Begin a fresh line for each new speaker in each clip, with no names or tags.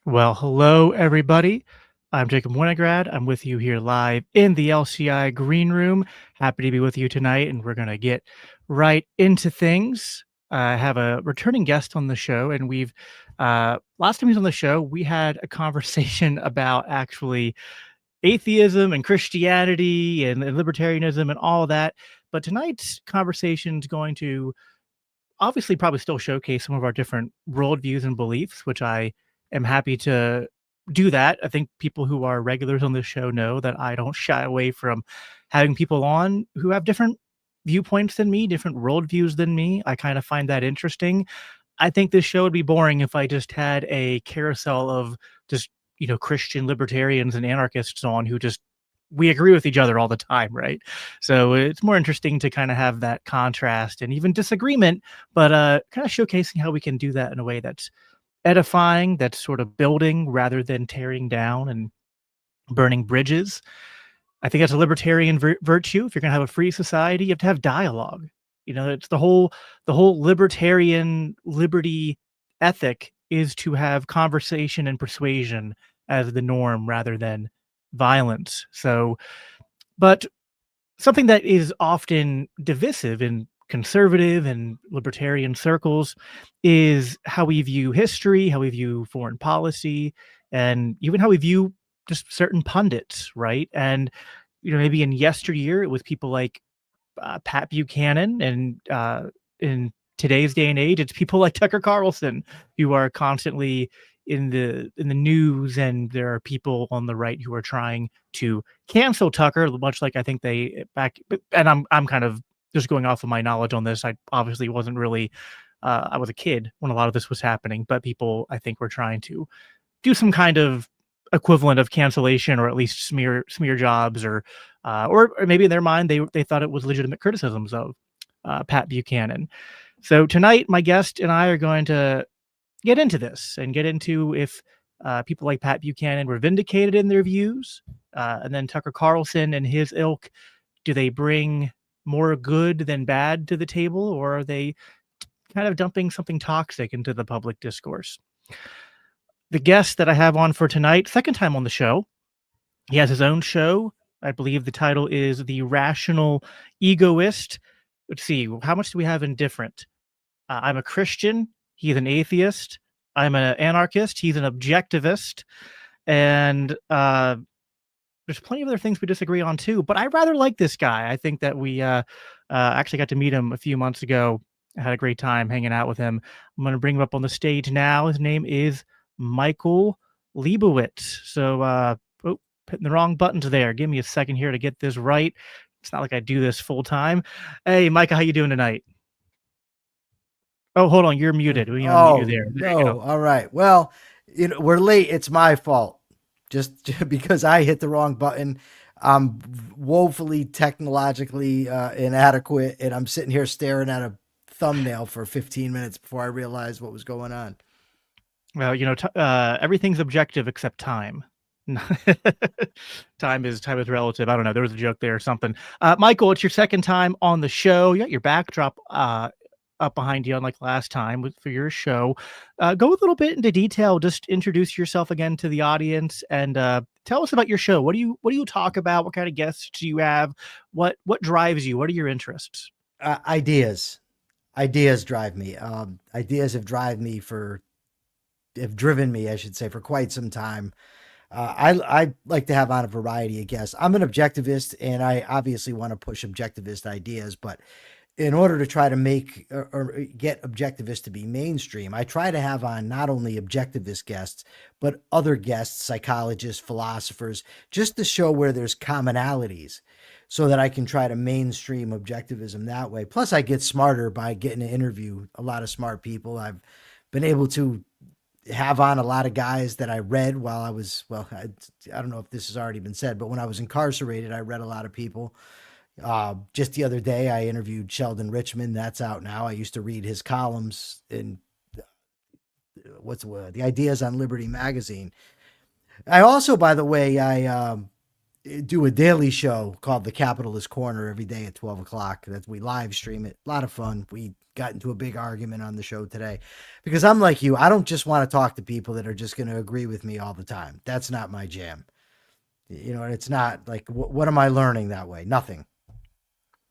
Well, hello, everybody. I'm Jacob Winograd. I'm with you here live in the LCI green room. Happy to be with you tonight, and we're going to get right into things. I have a returning guest on the show, and last time he was on the show, we had a conversation about actually atheism and Christianity and libertarianism and all that. But tonight's conversation is going to obviously probably still showcase some of our different worldviews and beliefs, which I am happy to do that. I think people who are regulars on this show know that I don't shy away from having people on who have different viewpoints than me, different worldviews than me. I kind of find that interesting. I think this show would be boring if I just had a carousel of just, Christian libertarians and anarchists on who just we agree with each other all the time, right? So it's more interesting to kind of have that contrast and even disagreement, but kind of showcasing how we can do that in a way that's edifying, that's sort of building rather than tearing down and burning bridges. I think that's a libertarian virtue. If you're going to have a free society, you have to have dialogue. It's the whole libertarian liberty ethic is to have conversation and persuasion as the norm rather than violence. So, but something that is often divisive in conservative and libertarian circles is how we view history, how we view foreign policy, and even how we view just certain pundits, right? And maybe in yesteryear it was people like Pat Buchanan, and in today's day and age, it's people like Tucker Carlson who are constantly in the news, and there are people on the right who are trying to cancel Tucker, much like I think they back. And I'm kind of just going off of my knowledge on this. I obviously wasn't really. I was a kid when a lot of this was happening, but people I think were trying to do some kind of equivalent of cancellation, or at least smear jobs, or maybe in their mind they thought it was legitimate criticisms of Pat Buchanan. So tonight, my guest and I are going to get into this and get into if people like Pat Buchanan were vindicated in their views, and then Tucker Carlson and his ilk, do they bring more good than bad to the table, or are they kind of dumping something toxic into the public discourse? The guest that I have on for tonight, second time on the show, he has his own show. I believe the title is The Rational Egoist. Let's see, how much do we have in different? I'm a Christian. He's an atheist. I'm an anarchist. He's an objectivist. And there's plenty of other things we disagree on too. But I rather like this guy. I think that we actually got to meet him a few months ago. I had a great time hanging out with him. I'm going to bring him up on the stage now. His name is Michael Leibowitz. So, hitting the wrong buttons there. Give me a second here to get this right. It's not like I do this full time. Hey, Micah, how you doing tonight? Oh, hold on. You're muted. We unmute you
Oh,
there. There you
no.
go.
All right. Well, we're late. It's my fault. Just because I hit the wrong button. I'm woefully technologically inadequate, and I'm sitting here staring at a thumbnail for 15 minutes before I realized what was going on.
Well, everything's objective except time. Time is relative. I don't know. There was a joke there or something. Michael, it's your second time on the show. You got your backdrop up behind you, unlike last time for your show. Go a little bit into detail. Just introduce yourself again to the audience and tell us about your show. What do you talk about? What kind of guests do you have? What drives you? What are your interests?
Ideas. Ideas drive me. Ideas have driven me, I should say, for quite some time. I like to have on a variety of guests. I'm an objectivist, and I obviously want to push objectivist ideas, but in order to try to make or get objectivists to be mainstream, I try to have on not only objectivist guests, but other guests, psychologists, philosophers, just to show where there's commonalities so that I can try to mainstream objectivism that way. Plus, I get smarter by getting to interview a lot of smart people. I've been able to have on a lot of guys that I read while I was, well, I don't know if this has already been said, but when I was incarcerated, I read a lot of people. Just the other day, I interviewed Sheldon Richman. That's out now. I used to read his columns in what's the word? The Ideas on Liberty magazine. I also, by the way, I do a daily show called The Capitalist Corner every day at 12 o'clock. That we live stream it. A lot of fun. We got into a big argument on the show today because I'm like you. I don't just want to talk to people that are just going to agree with me all the time. That's not my jam. And it's not like, what am I learning that way? Nothing.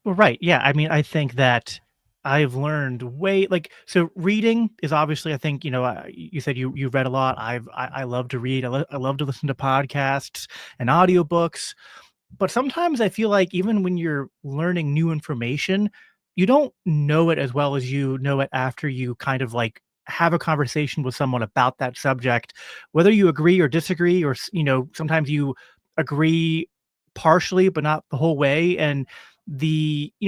Well, right. Yeah. I mean, I think that I've learned way like so reading is obviously I think, you said you read a lot. I love to read. I love to listen to podcasts and audiobooks. But sometimes I feel like even when you're learning new information, you don't know it as well as you know it after you kind of like have a conversation with someone about that subject, whether you agree or disagree, or sometimes you agree partially but not the whole way. And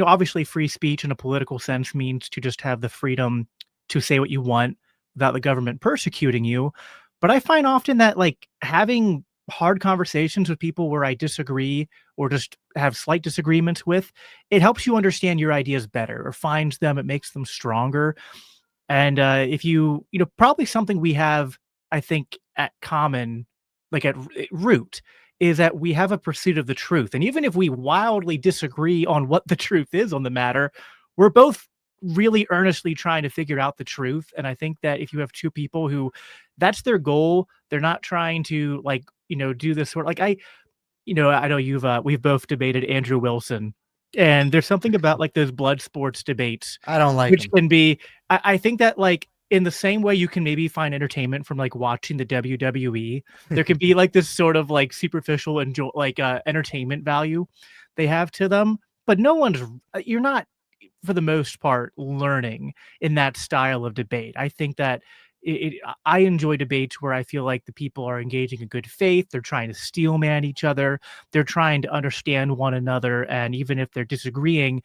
obviously free speech in a political sense means to just have the freedom to say what you want without the government persecuting you. But I find often that like having hard conversations with people where I disagree or just have slight disagreements with, it helps you understand your ideas better or finds them, it makes them stronger. And if probably something we have, I think, at common, like at root, is that we have a pursuit of the truth. And even if we wildly disagree on what the truth is on the matter, we're both really earnestly trying to figure out the truth. And I think that if you have two people who that's their goal, they're not trying to like, do this sort of like I know we've both debated Andrew Wilson, and there's something about like those blood sports debates,
I don't like
which
them.
can be, I think that like in the same way you can maybe find entertainment from like watching the WWE, there can be like this sort of like superficial enjoy like entertainment value they have to them, but you're not for the most part learning in that style of debate. I think that I enjoy debates where I feel like the people are engaging in good faith. They're trying to steelman each other. They're trying to understand one another. And even if they're disagreeing,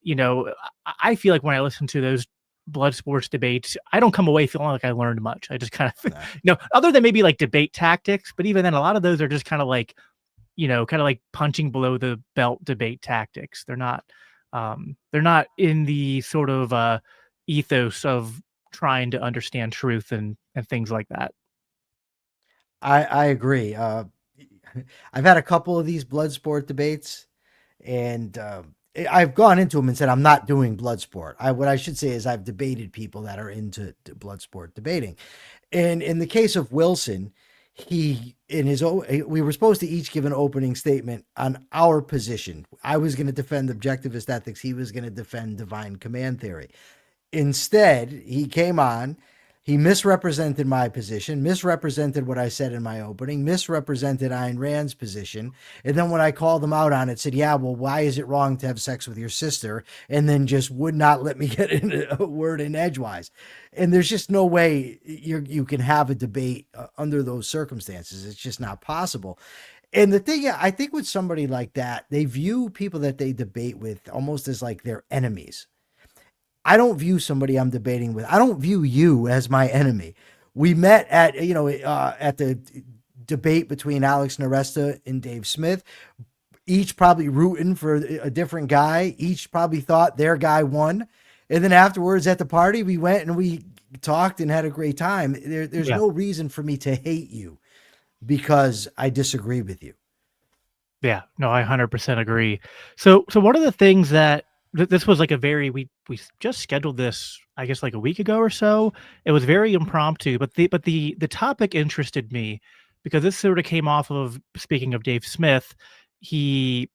I feel like when I listen to those blood sports debates, I don't come away feeling like I learned much. I just kind of,
Nah.
other than maybe like debate tactics, but even then, a lot of those are just kind of like punching below the belt debate tactics. They're not in the sort of ethos of trying to understand truth and things like that.
I agree. I've had a couple of these blood sport debates, and I've gone into them and said I'm not doing blood sport. What I should say is I've debated people that are into blood sport debating, and in the case of Wilson, we were supposed to each give an opening statement on our position. I was going to defend objectivist ethics. He was going to defend divine command theory. Instead, he came on, he misrepresented my position, misrepresented what I said in my opening, misrepresented Ayn Rand's position. And then when I called him out on it, said, yeah, well, why is it wrong to have sex with your sister? And then just would not let me get in a word in edgewise. And there's just no way you can have a debate under those circumstances. It's just not possible. And the thing, I think with somebody like that, they view people that they debate with almost as like their enemies. I don't view somebody I'm debating with. I don't view you as my enemy. We met at the debate between Alex Naresta and Dave Smith. Each probably rooting for a different guy. Each probably thought their guy won. And then afterwards at the party, we went and we talked and had a great time. There's
Yeah.
no reason for me to hate you because I disagree with you.
Yeah, no, I 100% agree. So one of the things that this was like a very just scheduled this, I guess, like a week ago or so. It was very impromptu, but the topic interested me because this sort of came off of, speaking of Dave Smith, he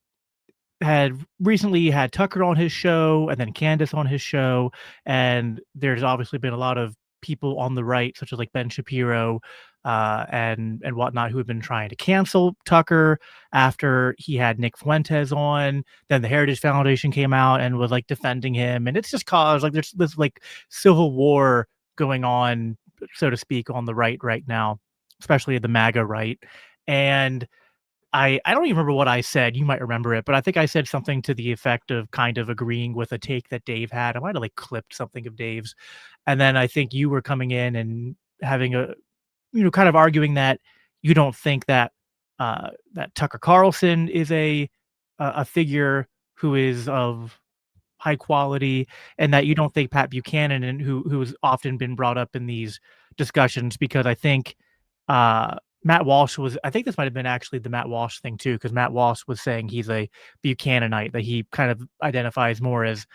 had recently had Tucker on his show and then Candace on his show, and there's obviously been a lot of people on the right, such as like Ben Shapiro, and whatnot, who have been trying to cancel Tucker after he had Nick Fuentes on. Then the Heritage Foundation came out and was like defending him, and it's just caused like there's this like civil war going on, so to speak, on the right now, especially the MAGA right. And I don't even remember what I said. You might remember it, but I think I said something to the effect of kind of agreeing with a take that Dave had. I might have like clipped something of Dave's. And then I think you were coming in and having kind of arguing that you don't think that that Tucker Carlson is a figure who is of high quality, and that you don't think Pat Buchanan, and who has often been brought up in these discussions, because I think Matt Walsh was, I think this might have been actually the Matt Walsh thing too, because Matt Walsh was saying he's a Buchananite, that he kind of identifies more as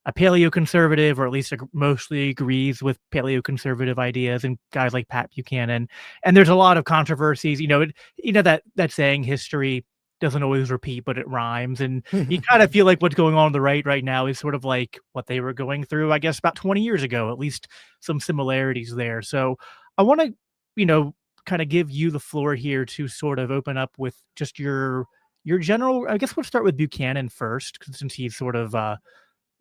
a paleoconservative, or at least mostly agrees with paleoconservative ideas, and guys like Pat Buchanan. And there's a lot of controversies. That saying, history doesn't always repeat, but it rhymes. And you kind of feel like what's going on the right now is sort of like what they were going through, I guess, about 20 years ago, at least some similarities there. So I want to, kind of give you the floor here to sort of open up with just your general. I guess we'll start with Buchanan first, since he's sort of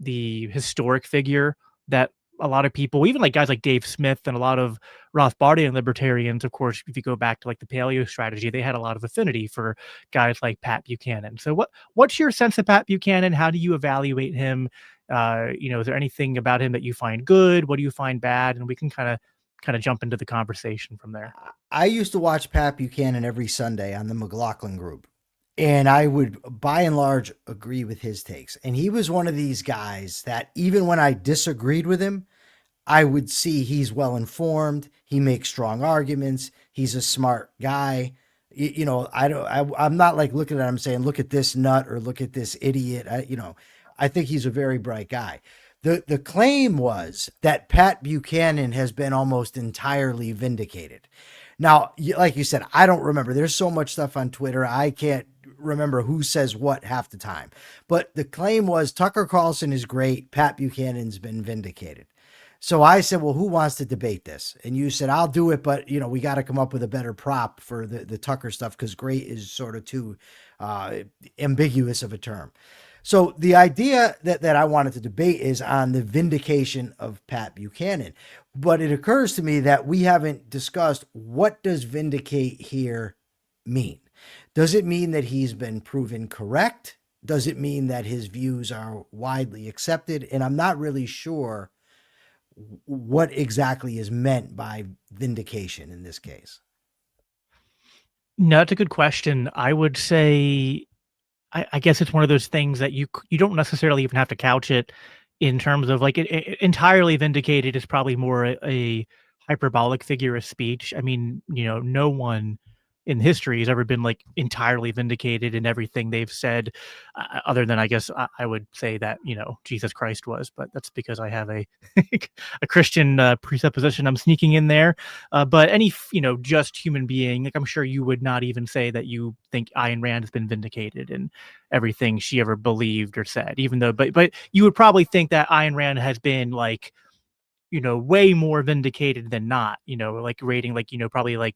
the historic figure that a lot of people, even like guys like Dave Smith and a lot of Rothbardian libertarians, of course, if you go back to like the paleo strategy, they had a lot of affinity for guys like Pat Buchanan. So what's your sense of Pat Buchanan? How do you evaluate him? Is there anything about him that you find good? What do you find bad? And we can kind of jump into the conversation from there.
I used to watch Pat Buchanan every Sunday on the McLaughlin group, and I would by and large agree with his takes. And he was one of these guys that even when I disagreed with him, I would see he's well informed. He makes strong arguments. He's a smart guy. I'm not like looking at him saying, look at this nut or look at this idiot. I think he's a very bright guy. The claim was that Pat Buchanan has been almost entirely vindicated. Now, like you said, I don't remember. There's so much stuff on Twitter. I can't remember who says what half the time. But the claim was Tucker Carlson is great. Pat Buchanan's been vindicated. So I said, well, who wants to debate this? And you said, I'll do it, but we got to come up with a better prop for the Tucker stuff, because great is sort of too ambiguous of a term. So the idea that I wanted to debate is on the vindication of Pat Buchanan. But it occurs to me that we haven't discussed, what does vindicate here mean? Does it mean that he's been proven correct? Does it mean that his views are widely accepted? And I'm not really sure what exactly is meant by vindication in this case.
No, that's a good question. I would say, I guess it's one of those things that you don't necessarily even have to couch it in terms of like entirely vindicated is probably more a hyperbolic figure of speech. I mean, no one in history has ever been like entirely vindicated in everything they've said, other than I guess I would say that Jesus Christ was, but that's because I have a a Christian presupposition I'm sneaking in there. But any just human being, like I'm sure you would not even say that you think Ayn Rand has been vindicated in everything she ever believed or said, even though, but you would probably think that Ayn Rand has been like way more vindicated than not. Like rating like probably like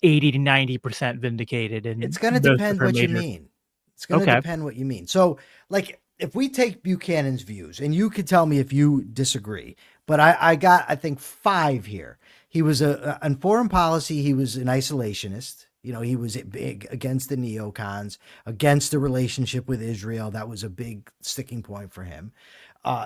80 to 90% vindicated. And
it's going to depend what you mean. It's going to depend what you mean. So like, if we take Buchanan's views, and you could tell me if you disagree, but I think 5 here. He was on foreign policy. He was an isolationist. He was big against the neocons, against the relationship with Israel. That was a big sticking point for him.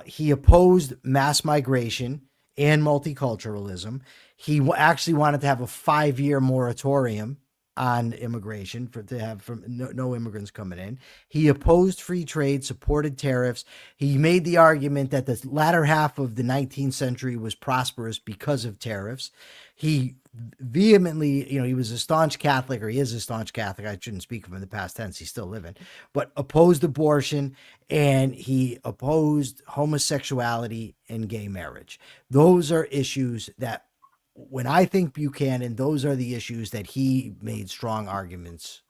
He opposed mass migration and multiculturalism. He actually wanted to have a 5-year moratorium on immigration to have no immigrants coming in. He opposed free trade, supported tariffs. He made the argument that the latter half of the 19th century was prosperous because of tariffs. He vehemently, he was a staunch Catholic, or he is a staunch Catholic. I shouldn't speak of him in the past tense. He's still living, but opposed abortion, and he opposed homosexuality and gay marriage. Those are issues that, when I think Buchanan, those are the issues that he made strong arguments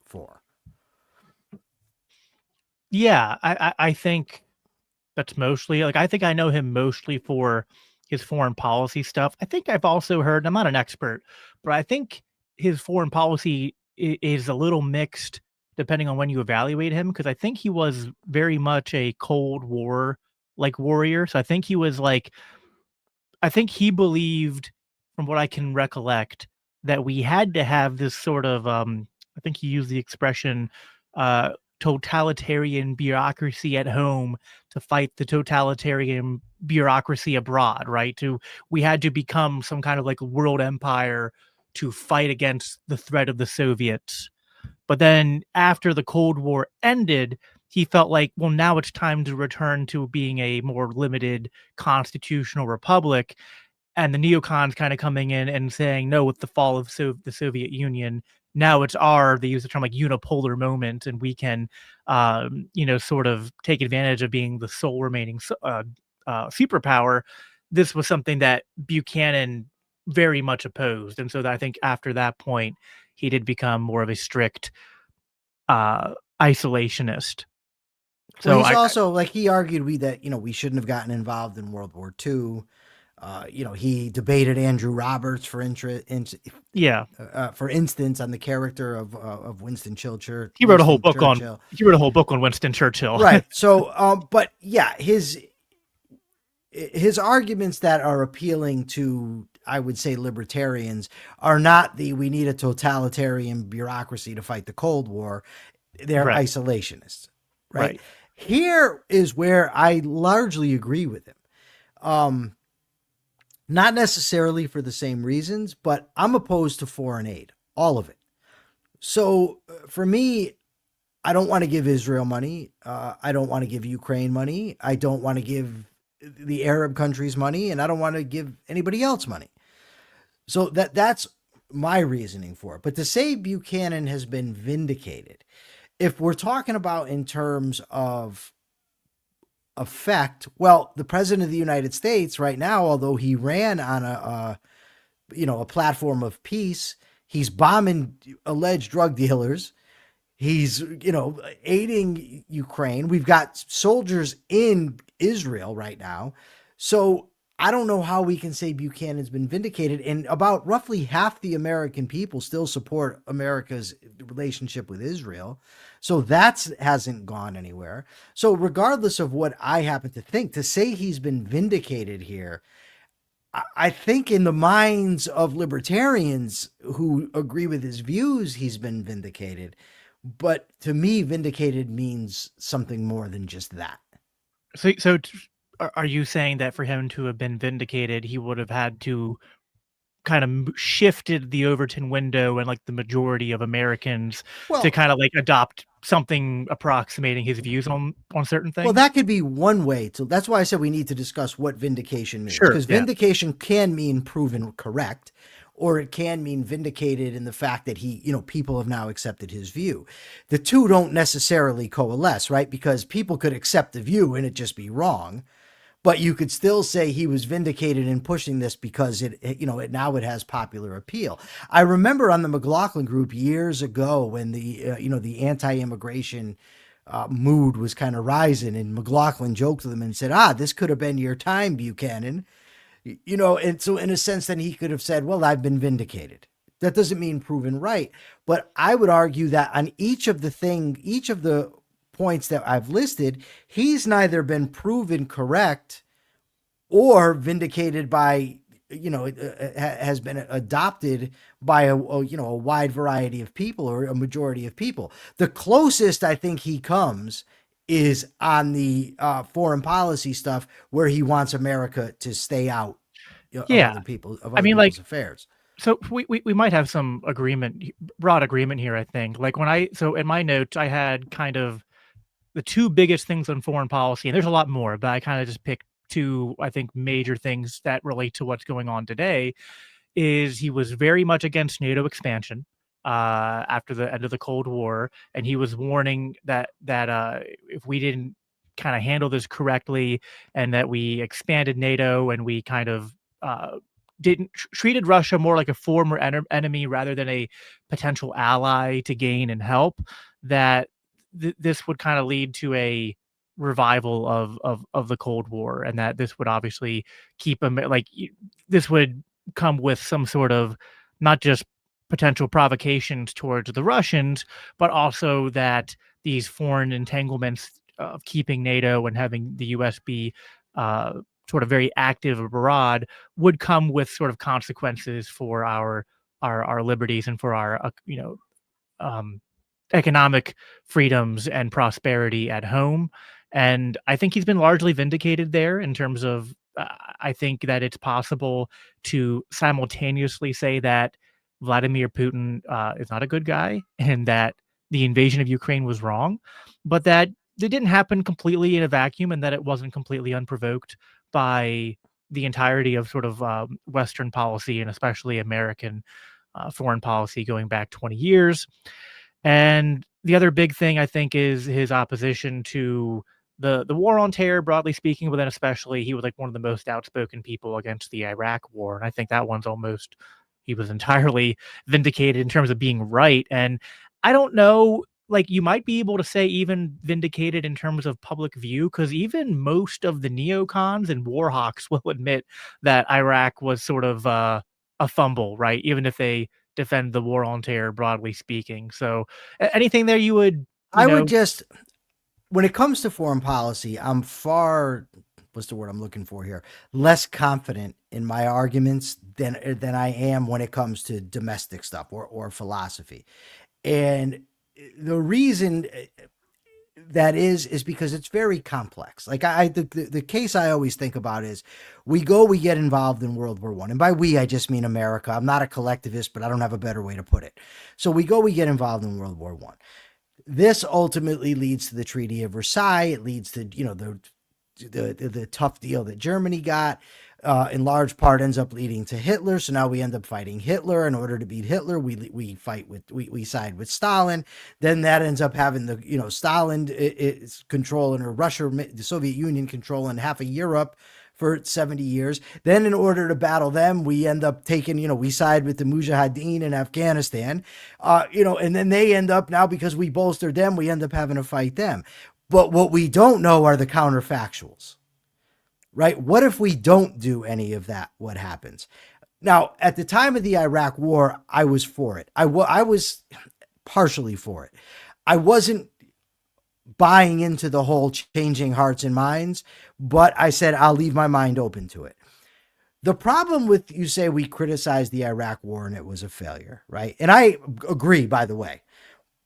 for.
Yeah, I think that's mostly like, I think I know him mostly for his foreign policy stuff. I think I've also heard, I'm not an expert, but I think his foreign policy is a little mixed depending on when you evaluate him, because I think he was very much a Cold War like warrior. So I think he was like, I think he believed, from what I can recollect, that we had to have this sort of I think he used the expression totalitarian bureaucracy at home to fight the totalitarian bureaucracy abroad, right? We had to become some kind of like world empire to fight against the threat of the Soviets. But then after the Cold War ended, he felt like, well, now it's time to return to being a more limited constitutional republic. and the neocons kind of coming in and saying, no, with the fall of the Soviet Union, now it's they use the term like unipolar moment, and we can, sort of take advantage of being the sole remaining superpower. This was something that Buchanan very much opposed. And so I think after that point, he did become more of a strict isolationist.
Well,
So
he's also like he argued that we shouldn't have gotten involved in World War II. He debated Andrew Roberts
yeah,
for instance, on the character of Winston Churchill.
he wrote a whole book on Winston Churchill.
Right. So, but yeah, his arguments that are appealing to, I would say, libertarians are not we need a totalitarian bureaucracy to fight the Cold War. They're
Right.
isolationists, right? Here is where I largely agree with him. Not necessarily for the same reasons, but I'm opposed to foreign aid, all of it. So for me, I don't want to give Israel money. I don't want to give Ukraine money. I don't want to give the Arab countries money, and I don't want to give anybody else money. So that's my reasoning for it. But to say Buchanan has been vindicated, if we're talking about in terms of effect, well, the president of the United States right now, although he ran on a platform of peace, he's bombing alleged drug dealers. He's, aiding Ukraine. We've got soldiers in Israel right now. So I don't know how we can say Buchanan's been vindicated. And about roughly half the American people still support America's relationship with Israel. So that hasn't gone anywhere. So regardless of what I happen to think, to say he's been vindicated here, I think in the minds of libertarians who agree with his views, he's been vindicated. But to me, vindicated means something more than just that.
So are you saying that for him to have been vindicated, he would have had to kind of shifted the Overton window and like the majority of Americans to kind of like adopt something approximating his views on certain things?
Well, that could be one way to. That's why I said we need to discuss what vindication means.
Sure,
because vindication can mean proven correct, or it can mean vindicated in the fact that people have now accepted his view. The two don't necessarily coalesce, right? Because people could accept the view and it just be wrong. But you could still say he was vindicated in pushing this because it has popular appeal. I remember on the McLaughlin group years ago when the anti-immigration mood was kind of rising, and McLaughlin joked with him and said, this could have been your time, Buchanan. And so in a sense, then he could have said, well, I've been vindicated. That doesn't mean proven right. But I would argue that on each of the points that I've listed, he's neither been proven correct or vindicated by, has been adopted by a wide variety of people or a majority of people. The closest I think he comes is on the foreign policy stuff, where he wants America to stay out of other people's affairs.
So we might have some broad agreement here, I think. Like so in my notes, I had kind of the two biggest things on foreign policy, and there's a lot more, but I kind of just picked two, I think, major things that relate to what's going on today. Is he was very much against NATO expansion after the end of the Cold War, and he was warning that if we didn't kind of handle this correctly, and that we expanded NATO and we kind of treated Russia more like a former enemy rather than a potential ally to gain and help, that this would kind of lead to a revival of the Cold War, and that this would obviously keep them this would come with some sort of not just potential provocations towards the Russians, but also that these foreign entanglements of keeping NATO and having the US be sort of very active abroad would come with sort of consequences for our liberties and for our economic freedoms and prosperity at home. And I think he's been largely vindicated there in terms of I think that it's possible to simultaneously say that Vladimir Putin is not a good guy, and that the invasion of Ukraine was wrong, but that it didn't happen completely in a vacuum, and that it wasn't completely unprovoked by the entirety of sort of Western policy and especially American foreign policy going back 20 years. And the other big thing I think is his opposition to the war on terror, broadly speaking, but then especially he was like one of the most outspoken people against the Iraq war. And I think that one's almost he was entirely vindicated in terms of being right. And I don't know, like you might be able to say even vindicated in terms of public view, because even most of the neocons and war hawks will admit that Iraq was sort of a fumble, right? Even if they defend the war on terror, broadly speaking. So anything there you would, you
I would
know,
just, when it comes to foreign policy, I'm far, what's the word I'm looking for here? Less confident in my arguments than I am when it comes to domestic stuff or philosophy. And the reason that is because it's very complex. Like the case I always think about is we get involved in World War I. And by we, I just mean America. I'm not a collectivist, but I don't have a better way to put it. So we get involved in World War I. This ultimately leads to the Treaty of Versailles. It leads to, the tough deal that Germany got. In large part ends up leading to Hitler. So now we end up fighting Hitler. In order to beat Hitler, we side with Stalin. Then that ends up having Stalin is controlling, or Russia, the Soviet Union controlling half of Europe for 70 years. Then in order to battle them, we end up taking, we side with the Mujahideen in Afghanistan, and then they end up now, because we bolstered them, we end up having to fight them. But what we don't know are the counterfactuals. Right? What if we don't do any of that? What happens? Now, at the time of the Iraq war, I was for it. I was partially for it. I wasn't buying into the whole changing hearts and minds, but I said, I'll leave my mind open to it. The problem with, you say we criticized the Iraq war and it was a failure, right? And I agree, by the way.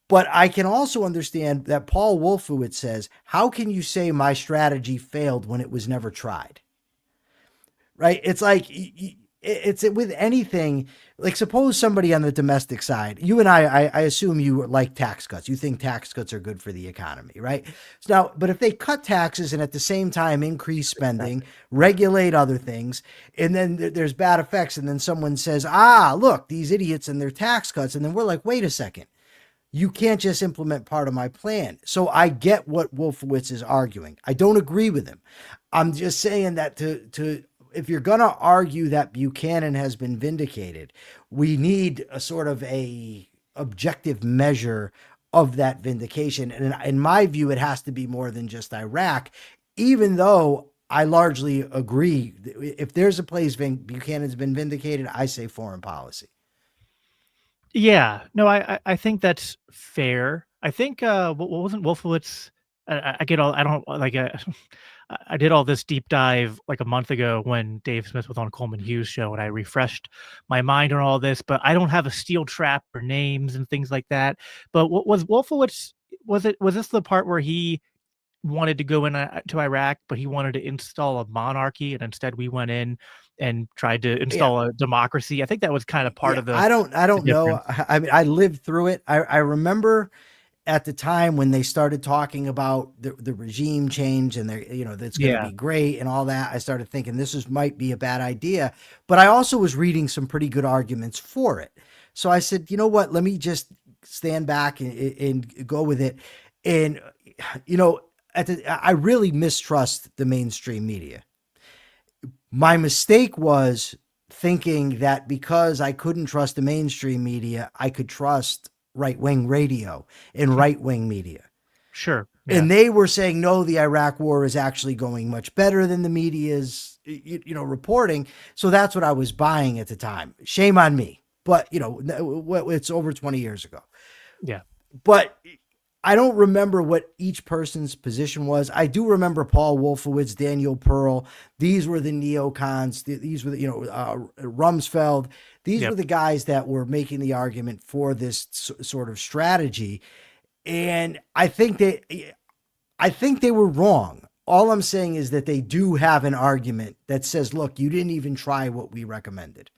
But I can also understand that Paul Wolfowitz says, how can you say my strategy failed when it was never tried? Right? It's like, it's with anything. Like, suppose somebody on the domestic side, you and I assume you like tax cuts. You think tax cuts are good for the economy, right? So now, but if they cut taxes and at the same time increase spending, regulate other things, and then there's bad effects, and then someone says, look, these idiots and their tax cuts. And then we're like, wait a second. You can't just implement part of my plan. So I get what Wolfowitz is arguing. I don't agree with him. I'm just saying that to if you're going to argue that Buchanan has been vindicated, we need a sort of a objective measure of that vindication. And in my view, it has to be more than just Iraq, even though I largely agree. If there's a place Buchanan's been vindicated, I say foreign policy.
Yeah, no, I think that's fair. I think what wasn't Wolfowitz? I get all I don't like. I did all this deep dive like a month ago when Dave Smith was on Coleman Hughes' show, and I refreshed my mind on all this. But I don't have a steel trap or names and things like that. But what was Wolfowitz? Was this the part where he wanted to go in to Iraq, but he wanted to install a monarchy, and instead we went in and tried to install a democracy? I think that was kind of part of the.
I don't know. I mean, I lived through it. I remember at the time when they started talking about the regime change and that's going to be great and all that. I started thinking might be a bad idea, but I also was reading some pretty good arguments for it. So I said, you know what, let me just stand back and go with it. And, I really mistrust the mainstream media. My mistake was thinking that because I couldn't trust the mainstream media, I could trust right-wing radio and right-wing media.
Sure. Yeah.
And they were saying, no, the Iraq war is actually going much better than the media's, reporting. So that's what I was buying at the time. Shame on me. But, it's over 20 years ago.
Yeah.
But I don't remember what each person's position was. I do remember Paul Wolfowitz, Daniel Pearl. These were the neocons. These were Rumsfeld. These were the guys that were making the argument for this sort of strategy. And I think they were wrong. All I'm saying is that they do have an argument that says, look, you didn't even try what we recommended.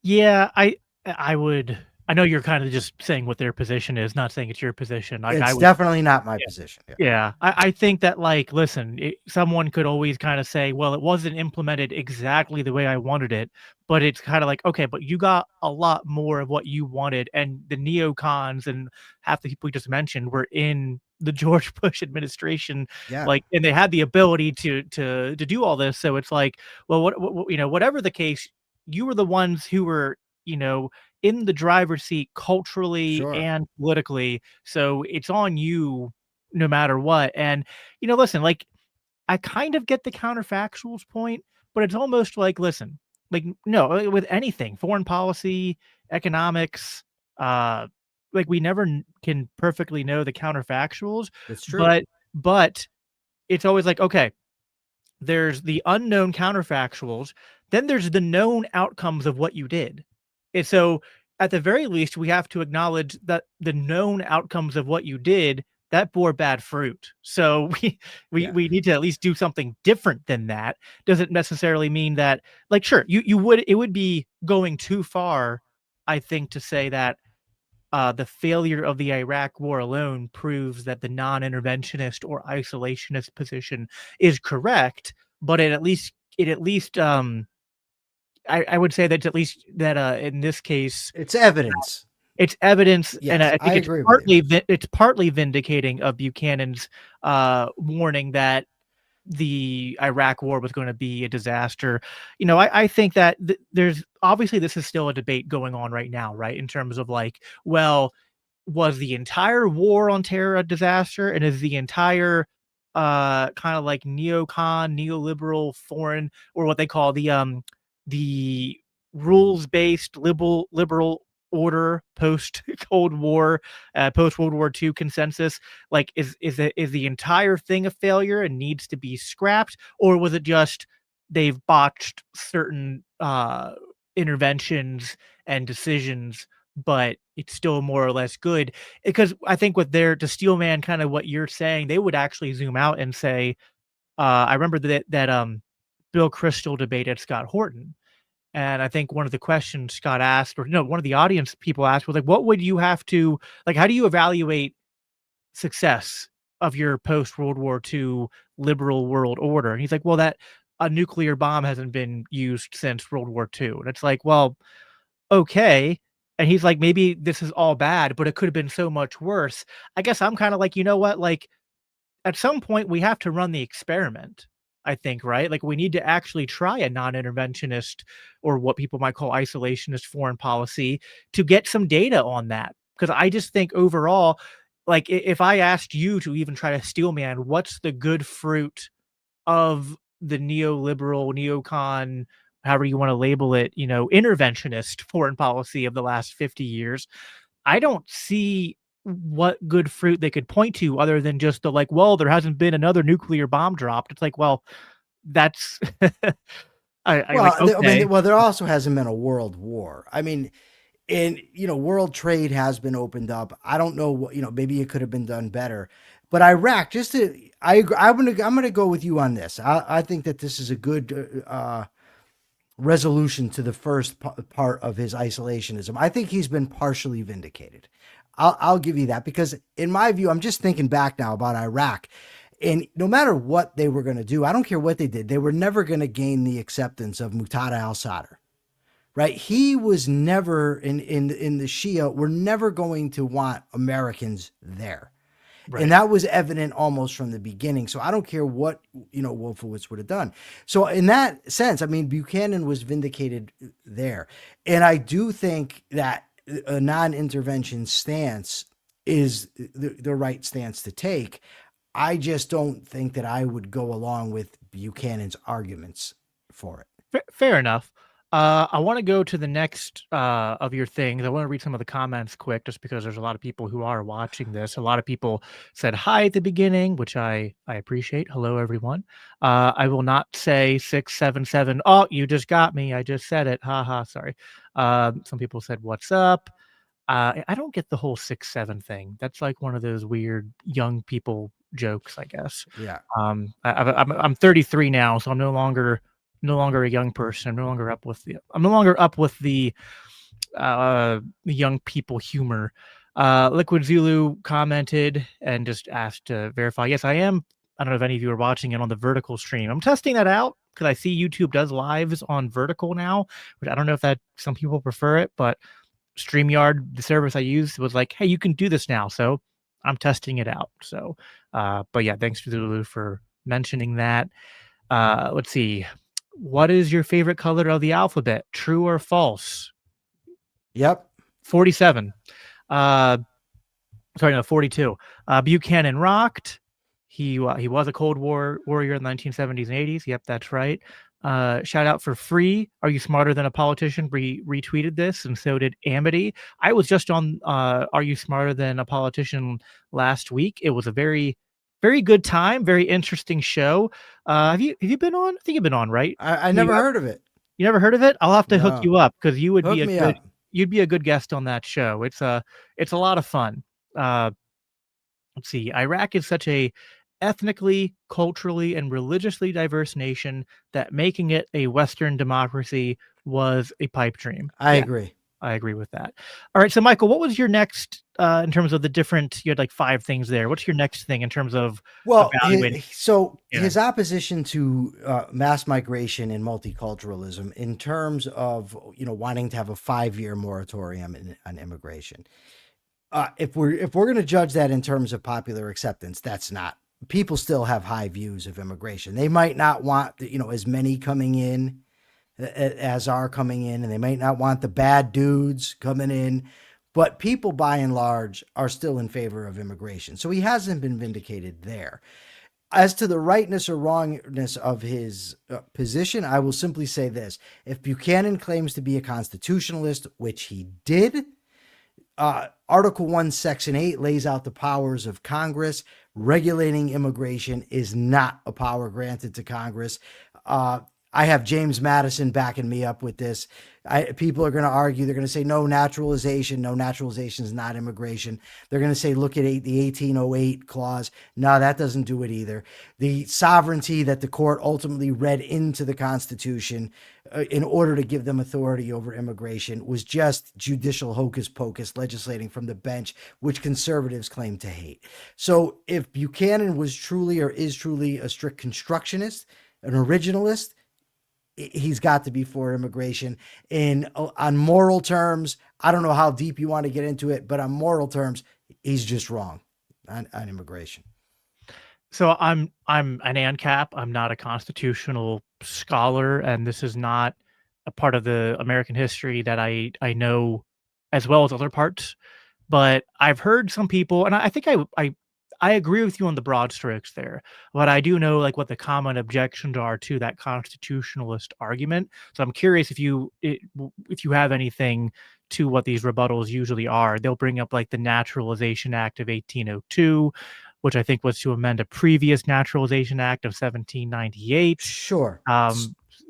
Yeah, I would I know you're kind of just saying what their position is, not saying it's your position. Like I
It's
would,
definitely not my
yeah.
position. Yeah.
Yeah, I think that, like, listen, someone could always kind of say, well, it wasn't implemented exactly the way I wanted it, but it's kind of like, okay, but you got a lot more of what you wanted, and the neocons and half the people you just mentioned were in the George Bush administration,
Yeah.
like, and they had the ability to do all this. So it's like, well, whatever the case, you were the ones who were, in the driver's seat culturally
Sure.
and politically. So it's on you no matter what. And, listen, like, I kind of get the counterfactuals point, but it's almost like, listen, like, no, with anything, foreign policy, economics, uh, like we never can perfectly know the counterfactuals,
It's true.
but it's always like, okay, there's the unknown counterfactuals, then there's the known outcomes of what you did. And so at the very least, we have to acknowledge that the known outcomes of what you did, that bore bad fruit. So we
Yeah.
we need to at least do something different than that. Doesn't necessarily mean that, like, sure, you would, it would be going too far, I think, to say that the failure of the Iraq war alone proves that the non-interventionist or isolationist position is correct, but I would say that at least that in this case,
It's evidence.
it's evidence, and
Yes,
I
I
think
agree with you.
it's partly vindicating of Buchanan's warning that the Iraq war was going to be a disaster. I think that there's obviously, this is still a debate going on right now, right? In terms of like, well, was the entire war on terror a disaster? And is the entire kind of like neoliberal foreign, or what they call the rules-based liberal order post Cold War, post World War II consensus, like, is the entire thing a failure and needs to be scrapped, or was it just they've botched certain interventions and decisions, but it's still more or less good? Because I think with their to Steelman, kind of what you're saying, they would actually zoom out and say, I remember that Bill Kristol debated Scott Horton, and I think one of the questions Scott asked, or no, one of the audience people asked was like, "What would you have to like? How do you evaluate success of your post World War II liberal world order?" And he's like, "Well, that a nuclear bomb hasn't been used since World War II." And it's like, well, okay. And he's like, maybe this is all bad, but it could have been so much worse. I guess I'm kind of like, you know what? Like, at some point we have to run the experiment, I think, right? Like, we need to actually try a non-interventionist, or what people might call isolationist foreign policy, to get some data on that. Because I just think overall, like, if I asked you to even try to steel man, what's the good fruit of the neoliberal, neocon, however you want to label it, interventionist foreign policy of the last 50 years, I don't see what good fruit they could point to other than just the, like, well, there hasn't been another nuclear bomb dropped. It's like, well, that's I like,
Well, I
okay.
mean, well, there also hasn't been a world war. I mean, and world trade has been opened up. I don't know what, maybe it could have been done better. But Iraq, just to, I agree, I'm gonna go with you on this. I think that this is a good resolution to the first part of his isolationism. I think he's been partially vindicated. I'll give you that, because in my view, I'm just thinking back now about Iraq, and no matter what they were going to do, I don't care what they did, they were never going to gain the acceptance of Muqtada al-Sadr. Right? He was never in the Shia were never going to want Americans there. And
Right.
that was evident almost from the beginning. So I don't care what, Wolfowitz would have done. So in that sense, I mean, Buchanan was vindicated there. And I do think that a non-intervention stance is the right stance to take. I just don't think that I would go along with Buchanan's arguments for it.
Fair enough. I want to go to the next of your things. I want to read some of the comments quick, just because there's a lot of people who are watching this. A lot of people said hi at the beginning, which I appreciate. Hello, everyone. I will not say 677. Oh, you just got me. I just said it. Haha. Sorry. Some people said, "What's up?" I don't get the whole 6'7" thing. That's like one of those weird young people jokes, I guess.
Yeah.
I'm 33 now, so I'm no longer a young person. I'm no longer up with the young people humor. Liquid Zulu commented and just asked to verify. Yes, I am. I don't know if any of you are watching it on the vertical stream. I'm testing that out because I see YouTube does lives on vertical now, which I don't know if that some people prefer it, but StreamYard, the service I used, was like, hey, you can do this now. So I'm testing it out. So, but yeah, thanks to Zulu for mentioning that. Let's see. What is your favorite color of the alphabet? True or false?
Yep.
47. Sorry, no, 42. Buchanan rocked. He was a Cold War warrior in the 1970s and 80s. Yep, that's right. Shout out for Free. Are you smarter than a politician? Retweeted this, and so did Amity. I was just on Are You Smarter Than a Politician last week. It was a very, very good time. Very interesting show. Have you been on? I think you've been on, right?
I never heard of it.
You never heard of it? I'll have to hook
No.
you up because you would
Hook
be a
me
good
up.
you'd be a good guest on that show. It's a lot of fun. Uh, let's see. Iraq is such a ethnically, culturally, and religiously diverse nation that making it a Western democracy was a pipe dream.
I
Yeah,
agree.
I agree with that. All right, so Michael, what was your next in terms of the different? You had like 5 things there. What's your next thing in terms of
Well,
evaluating? Yeah.
his opposition to mass migration and multiculturalism, in terms of wanting to have a 5-year moratorium on immigration. If we're going to judge that in terms of popular acceptance, that's not. People still have high views of immigration. They might not want as many coming in as are coming in, and they might not want the bad dudes coming in, but people by and large are still in favor of immigration. So he hasn't been vindicated there. As to the rightness or wrongness of his position, I will simply say this. If Buchanan claims to be a constitutionalist, which he did, Article 1, Section 8 lays out the powers of Congress. Regulating immigration is not a power granted to Congress. I have James Madison backing me up with this. People are going to argue. They're going to say no naturalization. No, naturalization is not immigration. They're going to say, look at the 1808 clause. No, that doesn't do it either. The sovereignty that the court ultimately read into the Constitution in order to give them authority over immigration was just judicial hocus pocus, legislating from the bench, which conservatives claim to hate. So if Buchanan was truly or is truly a strict constructionist, an originalist, he's got to be for immigration. And on moral terms, I don't know how deep you want to get into it, but on moral terms, he's just wrong on immigration.
So I'm an ANCAP. I'm not a constitutional scholar, and this is not a part of the American history that I know as well as other parts. But I've heard some people, and I think I agree with you on the broad strokes there, but I do know like what the common objections are to that constitutionalist argument. So I'm curious if you have anything to what these rebuttals usually are. They'll bring up like the Naturalization Act of 1802, which I think was to amend a previous Naturalization Act of 1798.
Sure.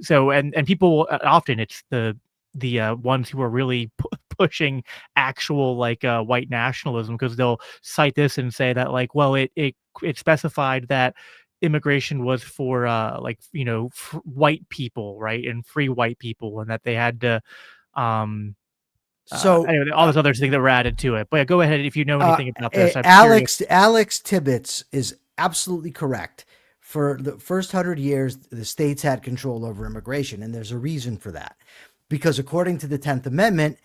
So and people often it's the ones who are really pushing actual like white nationalism, because they'll cite this and say that like, well, it specified that immigration was for white people, right, and free white people, and that they had to anyway, all those other things that were added to it. But yeah, go ahead if you know anything about this.
Alex Tibbetts is absolutely correct. For the first 100 years, the states had control over immigration, and there's a reason for that. Because according to the 10th Amendment,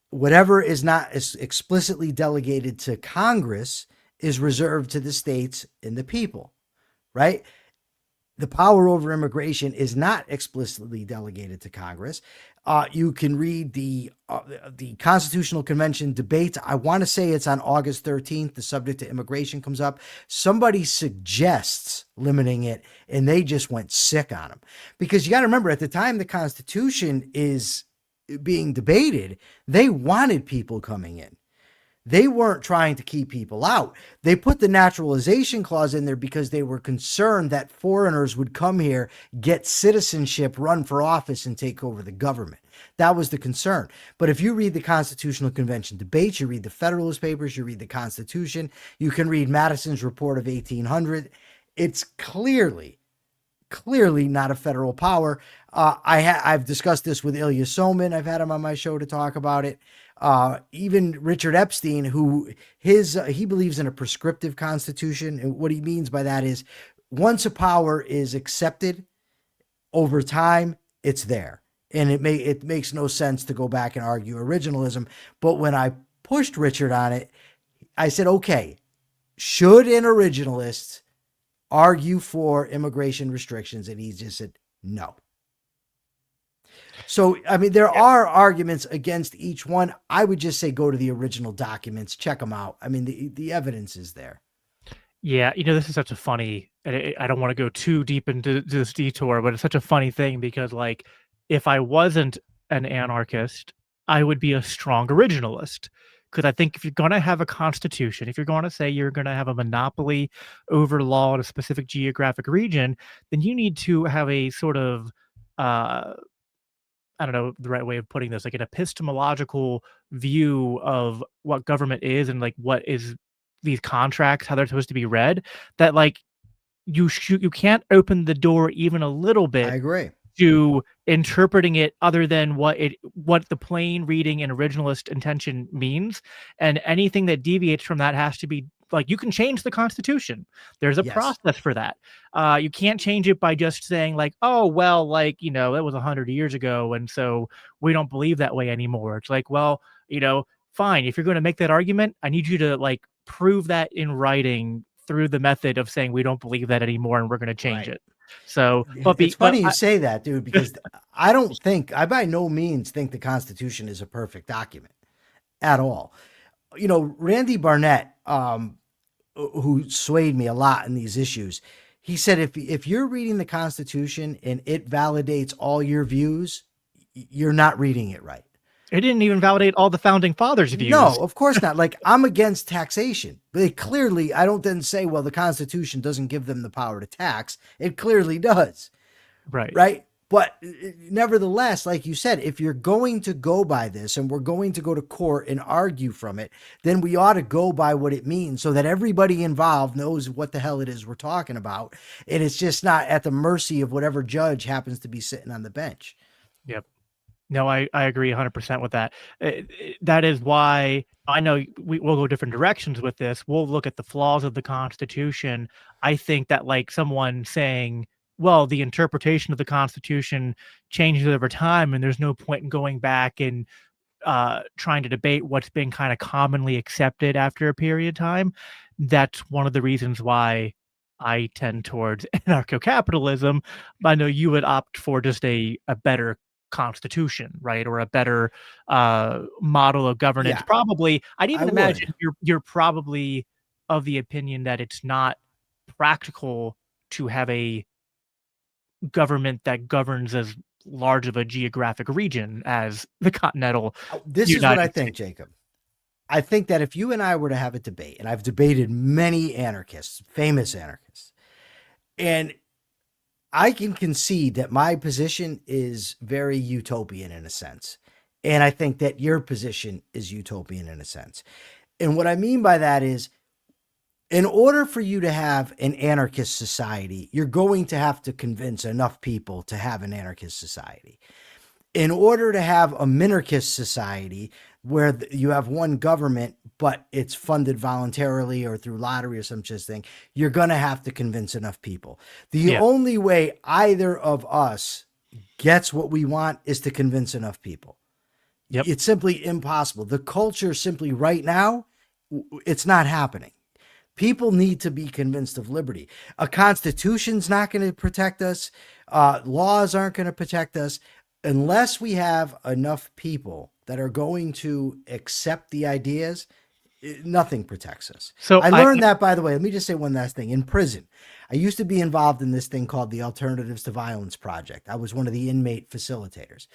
whatever is not explicitly delegated to Congress is reserved to the states and the people, right? The power over immigration is not explicitly delegated to Congress. You can read the Constitutional Convention debate. I want to say it's on August 13th. The subject of immigration comes up. Somebody suggests limiting it, and they just went sick on them. Because you got to remember, at the time the Constitution is being debated, they wanted people coming in. They weren't trying to keep people out. They put the naturalization clause in there because they were concerned that foreigners would come here, get citizenship, run for office, and take over the government. That was the concern. But if you read the Constitutional Convention debates, you read the Federalist Papers, you read the Constitution, you can read Madison's report of 1800, it's clearly clearly not a federal power. I've discussed this with Ilya Soman. I've had him on my show to talk about it. Even Richard Epstein, who he believes in a prescriptive constitution. And what he means by that is once a power is accepted over time, it's there. And it makes no sense to go back and argue originalism. But when I pushed Richard on it, I said, okay, should an originalist argue for immigration restrictions? And he just said, no. So, I mean, there are arguments against each one. I would just say go to the original documents, check them out. I mean, the evidence is there.
Yeah, this is such a funny, and I don't want to go too deep into this detour, but it's such a funny thing because, like, if I wasn't an anarchist, I would be a strong originalist. Because I think if you're going to have a constitution, if you're going to say you're going to have a monopoly over law in a specific geographic region, then you need to have a sort of, I don't know the right way of putting this, like an epistemological view of what government is and like what is these contracts, how they're supposed to be read, that like you can't open the door even a little
I
bit
agree.
to interpreting it other than what the plain reading and originalist intention means. And anything that deviates from that has to be like, you can change the Constitution. There's a
Yes.
process for that. You can't change it by just saying like, oh, well, like, that was 100 years ago. And so we don't believe that way anymore. It's like, well, fine. If you're going to make that argument, I need you to like prove that in writing through the method of saying we don't believe that anymore and we're going to change it. So,
it's funny you say that, dude, because I by no means think the Constitution is a perfect document at all. Randy Barnett, who swayed me a lot in these issues, he said, if you're reading the Constitution and it validates all your views, you're not reading it right.
It didn't even validate all the founding fathers' views.
No, of course not. Like, I'm against taxation. But clearly, I don't then say, well, the Constitution doesn't give them the power to tax. It clearly does.
Right.
Right. But nevertheless, like you said, if you're going to go by this and we're going to go to court and argue from it, then we ought to go by what it means so that everybody involved knows what the hell it is we're talking about. And it's just not at the mercy of whatever judge happens to be sitting on the bench.
Yep. No, I agree 100% with that. That is why I know we'll go different directions with this. We'll look at the flaws of the Constitution. I think that like someone saying, well, the interpretation of the Constitution changes over time and there's no point in going back and trying to debate what's been kind of commonly accepted after a period of time. That's one of the reasons why I tend towards anarcho-capitalism. I know you would opt for just a better constitution, right? Or a better model of governance.
Yeah,
probably. I'd even
I
imagine you're probably of the opinion that it's not practical to have a government that governs as large of a geographic region as the continental
This is what I think, Jacob. I think that if you and I were to have a debate, and I've debated many anarchists, famous anarchists, and I can concede that my position is very utopian in a sense. And I think that your position is utopian in a sense. And what I mean by that is, in order for you to have an anarchist society, you're going to have to convince enough people to have an anarchist society. In order to have a minarchist society where you have one government, but it's funded voluntarily or through lottery or some such thing, you're going to have to convince enough people. The only way either of us gets what we want is to convince enough people.
Yep.
It's simply impossible. The culture simply right now, it's not happening. People need to be convinced of liberty. A constitution's not going to protect us. Laws aren't going to protect us unless we have enough people that are going to accept the ideas. Nothing protects us. So I learned that, by the way. Let me just say one last thing. In prison, I used to be involved in this thing called the Alternatives to Violence Project. I was one of the inmate facilitators.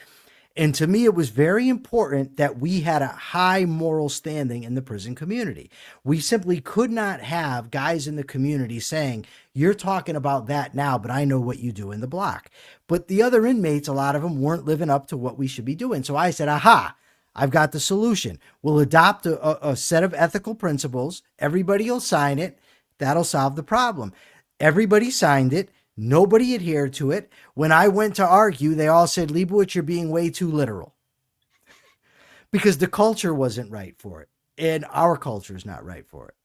And to me, it was very important that we had a high moral standing in the prison community. We simply could not have guys in the community saying, you're talking about that now, but I know what you do in the block. But the other inmates, a lot of them weren't living up to what we should be doing. So I said, aha, I've got the solution. We'll adopt a set of ethical principles. Everybody will sign it. That'll solve the problem. Everybody signed it. Nobody adhered to it. When I went to argue, they all said, Leibowitz, you're being way too literal, because the culture wasn't right for it. And our culture is not right for it.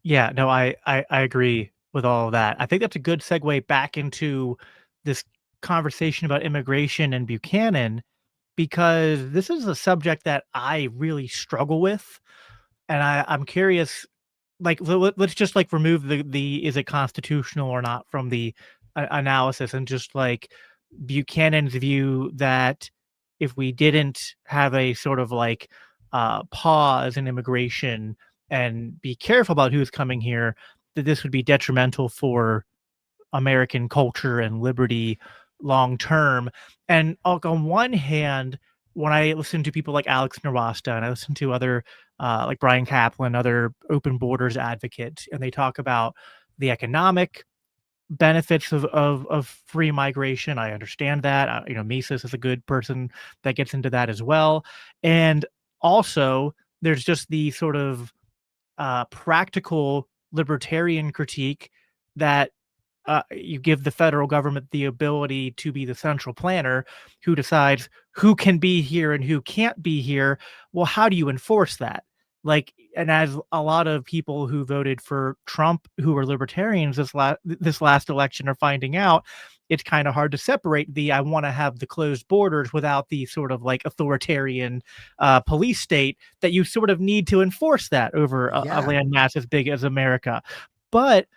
Yeah, no, I agree with all of that. I think that's a good segue back into this conversation about immigration and Buchanan, because this is a subject that I really struggle with, and I'm curious. Like, let's just like remove the is it constitutional or not from the analysis, and just like Buchanan's view that if we didn't have a sort of like pause in immigration and be careful about who's coming here, that this would be detrimental for American culture and liberty long term. And on one hand, when I listen to people like Alex Nowasta and I listen to other like Brian Kaplan, other open borders advocates, and they talk about the economic benefits of free migration. I understand that. Mises is a good person that gets into that as well. And also, there's just the sort of practical libertarian critique that you give the federal government the ability to be the central planner who decides who can be here and who can't be here. Well, how do you enforce that? Like, and as a lot of people who voted for Trump, who are libertarians this last election, are finding out, it's kind of hard to separate the I want to have the closed borders without the sort of like authoritarian police state that you sort of need to enforce that over a
Yeah.
landmass as big as America. But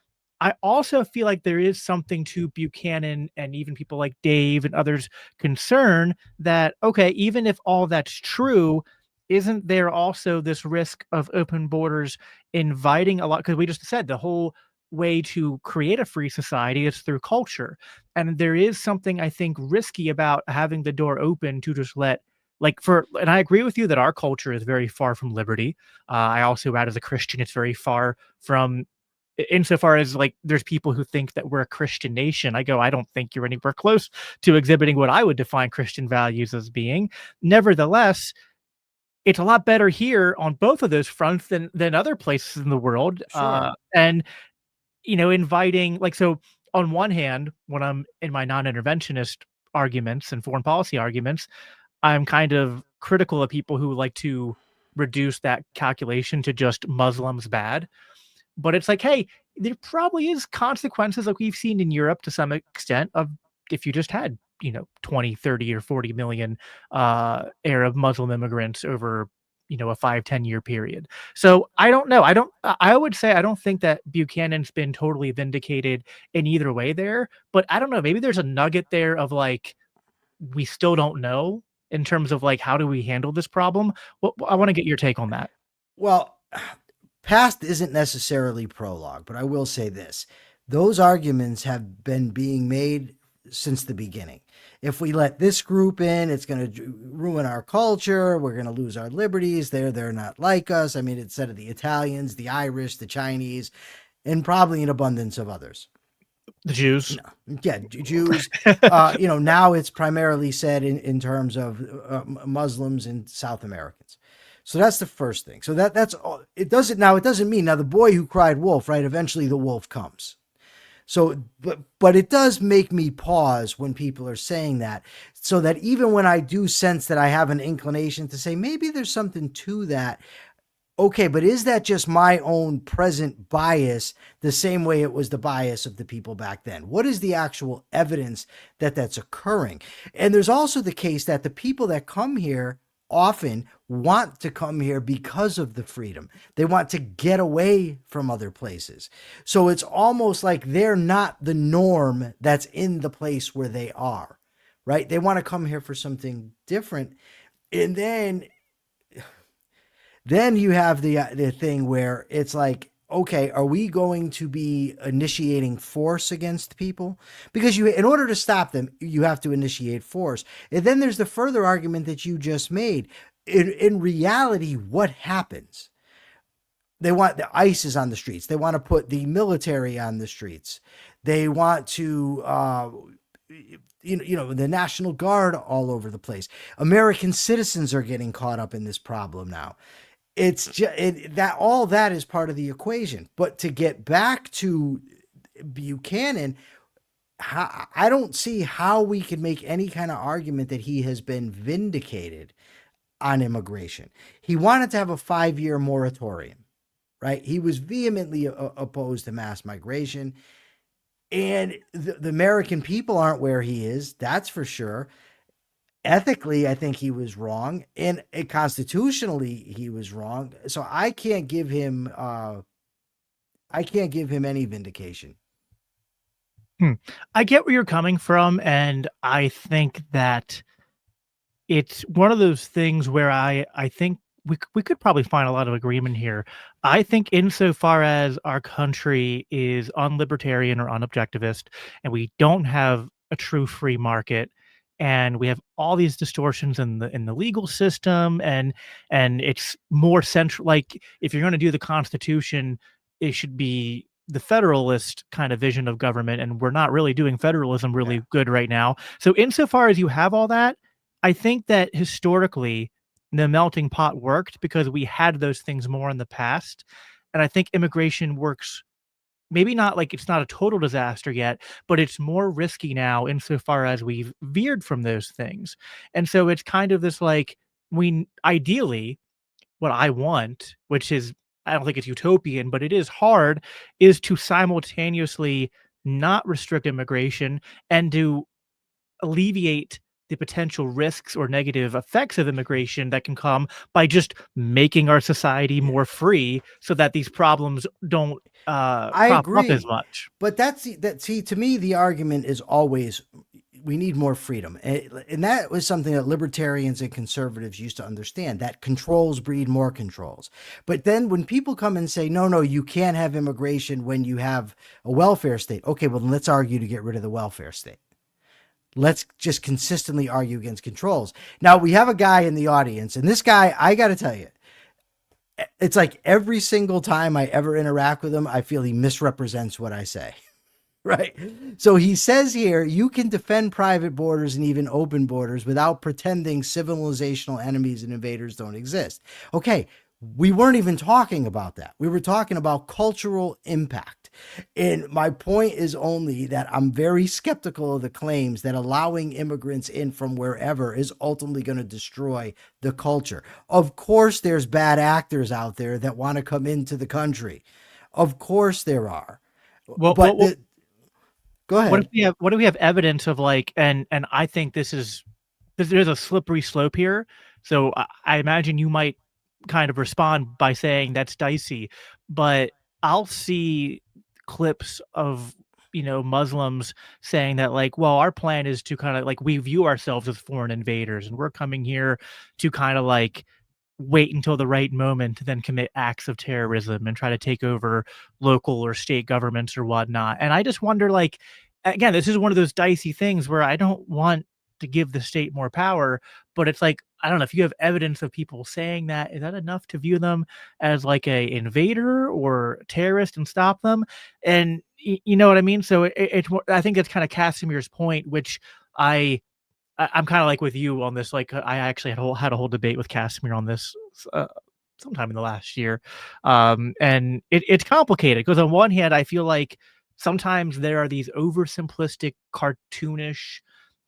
I also feel like there is something to Buchanan and even people like Dave and others' concern that, okay, even if all that's true, isn't there also this risk of open borders inviting a lot? Because we just said the whole way to create a free society is through culture. And there is something I think risky about having the door open to just let and I agree with you that our culture is very far from liberty. I also add, as a Christian, it's very far from, insofar as like there's people who think that we're a Christian nation. I go, I don't think you're anywhere close to exhibiting what I would define Christian values as being. Nevertheless, it's a lot better here on both of those fronts than other places in the world.
Sure.
And inviting, like, so on one hand, when I'm in my non-interventionist arguments and foreign policy arguments, I'm kind of critical of people who like to reduce that calculation to just Muslims bad. But it's like, hey, there probably is consequences like we've seen in Europe to some extent of if you just had, 20, 30, or 40 million Arab Muslim immigrants over, a 5-10 year period. So I don't know. I would say I don't think that Buchanan's been totally vindicated in either way there, but I don't know. Maybe there's a nugget there of like, we still don't know in terms of like, how do we handle this problem? Well, I want to get your take on that.
Well, past isn't necessarily prologue, but I will say this. Those arguments have been being made since the beginning. If we let this group in, it's going to ruin our culture. We're going to lose our liberties. They're not like us. I mean, it's said of the Italians, the Irish, the Chinese, and probably an abundance of others.
The Jews.
Yeah, Jews. Now it's primarily said in terms of Muslims and South Americans. So that's the first thing. So that's all. It doesn't mean now the boy who cried wolf, right? Eventually the wolf comes. So, but it does make me pause when people are saying that, so that even when I do sense that I have an inclination to say maybe there's something to that. Okay, but is that just my own present bias, the same way it was the bias of the people back then? What is the actual evidence that that's occurring? And there's also the case that the people that come here often want to come here because of the freedom. They want to get away from other places. So it's almost like they're not the norm that's in the place where they are, right? They want to come here for something different. And then you have the thing where it's like, okay, are we going to be initiating force against people? Because in order to stop them, you have to initiate force. And then there's the further argument that you just made. In reality, what happens? They want the ICE is on the streets. They want to put the military on the streets. They want to, the National Guard all over the place. American citizens are getting caught up in this problem now. It's just that all that is part of the equation. But to get back to Buchanan, I don't see how we could make any kind of argument that he has been vindicated on immigration. He wanted to have a 5-year moratorium, right? He was vehemently opposed to mass migration. And the American people aren't where he is, that's for sure. Ethically, I think he was wrong, and constitutionally, he was wrong. So I can't give him any vindication.
I get where you're coming from, and I think that it's one of those things where I think we could probably find a lot of agreement here. I think insofar as our country is unlibertarian or unobjectivist, and we don't have a true free market, and we have all these distortions in the legal system, and it's more central. Like if you're going to do the Constitution, it should be the federalist kind of vision of government, and we're not really doing federalism really good right now. So insofar as you have all that, I think that historically the melting pot worked because we had those things more in the past. And I think immigration works maybe not like it's not a total disaster yet, but it's more risky now insofar as we've veered from those things. And so it's kind of this like we ideally what I want, which is I don't think it's utopian, but it is hard, is to simultaneously not restrict immigration and to alleviate the potential risks or negative effects of immigration that can come by just making our society more free so that these problems don't
I
crop up as
agree,
much.
but see, to me the argument is always we need more freedom, and that was something that libertarians and conservatives used to understand, that controls breed more controls. But then when people come and say no, you can't have immigration when you have a welfare state, okay, well then let's argue to get rid of the welfare state. Let's just consistently argue against controls. Now we have a guy in the audience, and this guy, I got to tell you, it's like every single time I ever interact with him, I feel he misrepresents what I say. Right. So he says here, you can defend private borders and even open borders without pretending civilizational enemies and invaders don't exist. Okay. We weren't even talking about that. We were talking about cultural impact. And my point is only that I'm very skeptical of the claims that allowing immigrants in from wherever is ultimately going to destroy the culture. Of course, there's bad actors out there that want to come into the country. Of course there are.
Well,
But
well,
go ahead.
what if we have evidence of like and I think there's a slippery slope here. So I imagine you might kind of respond by saying that's dicey, but I'll see clips of Muslims saying that like, well, our plan is to kind of like we view ourselves as foreign invaders and we're coming here to kind of like wait until the right moment to then commit acts of terrorism and try to take over local or state governments or whatnot. And I just wonder, like, again, this is one of those dicey things where I don't want to give the state more power, but it's like, I don't know if you have evidence of people saying that, is that enough to view them as like a invader or terrorist and stop them? And you know what I mean? So I think that's kind of Casimir's point, which I'm kind of like with you on this. Like, I actually had a whole debate with Casimir on this sometime in the last year, and it's complicated because on one hand, I feel like sometimes there are these oversimplistic, cartoonish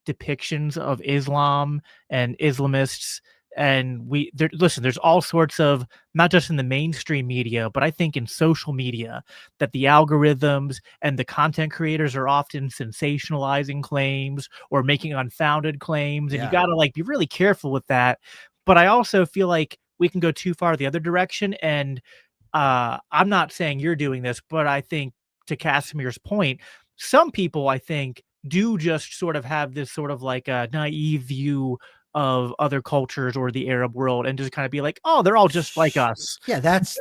depictions of Islam and Islamists. And listen, there's all sorts of, not just in the mainstream media, but I think in social media, that the algorithms and the content creators are often sensationalizing claims or making unfounded claims. And you got to like be really careful with that. But I also feel like we can go too far the other direction. And I'm not saying you're doing this, but I think to Casimir's point, some people, I think, do just sort of have this sort of like a naive view of other cultures or the Arab world and just kind of be like, oh, they're all just like us.
Yeah, that's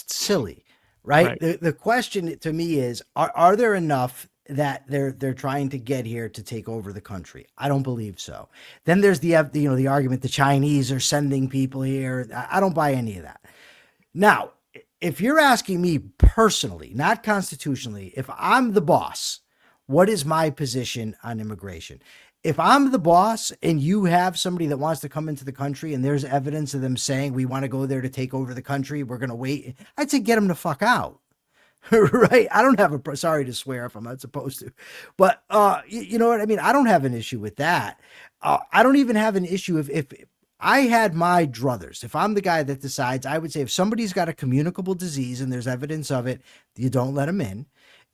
silly, right?
Right.
The question to me is, are there enough that they're trying to get here to take over the country? I don't believe so. Then there's the argument the Chinese are sending people here. I don't buy any of that. Now, if you're asking me personally, not constitutionally, if I'm the boss, what is my position on immigration? If I'm the boss and you have somebody that wants to come into the country and there's evidence of them saying we want to go there to take over the country, we're going to wait, I'd say get them the fuck out. Right. I don't have sorry to swear if I'm not supposed to, but you know what I mean? I don't have an issue with that. I don't even have an issue if I had my druthers. If I'm the guy that decides, I would say if somebody's got a communicable disease and there's evidence of it, you don't let them in.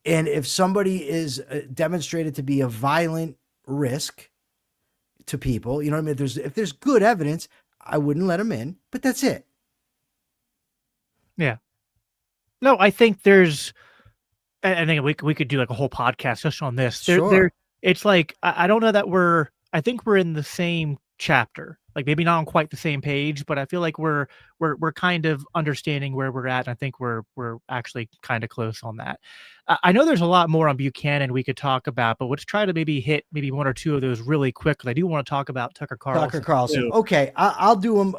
And if somebody is demonstrated to be a violent risk to people, you know what I mean? If there's good evidence, I wouldn't let them in, but that's it.
Yeah. No, I think there's, I think we could do like a whole podcast just on this.
Sure.
It's like I don't know that I think we're in the same chapter. Like maybe not on quite the same page, but I feel like we're kind of understanding where we're at. And I think we're actually kind of close on that. I know there's a lot more on Buchanan we could talk about, but let's try to maybe hit maybe one or two of those really quick. Because I do want to talk about Tucker Carlson.
Tucker Carlson.
Too.
Okay, I'll do him.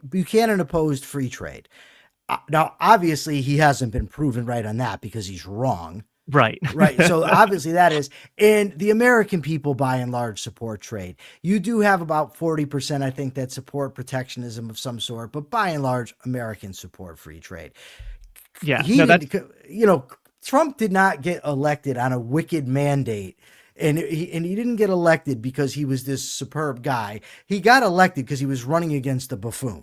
Buchanan opposed free trade. Now, obviously, he hasn't been proven right on that because he's wrong.
Right.
Right. So obviously that is, and the American people by and large support trade. You do have about 40%, I think, that support protectionism of some sort, but by and large, Americans support free trade.
Yeah.
Trump did not get elected on a wicked mandate. And he didn't get elected because he was this superb guy. He got elected because he was running against a buffoon.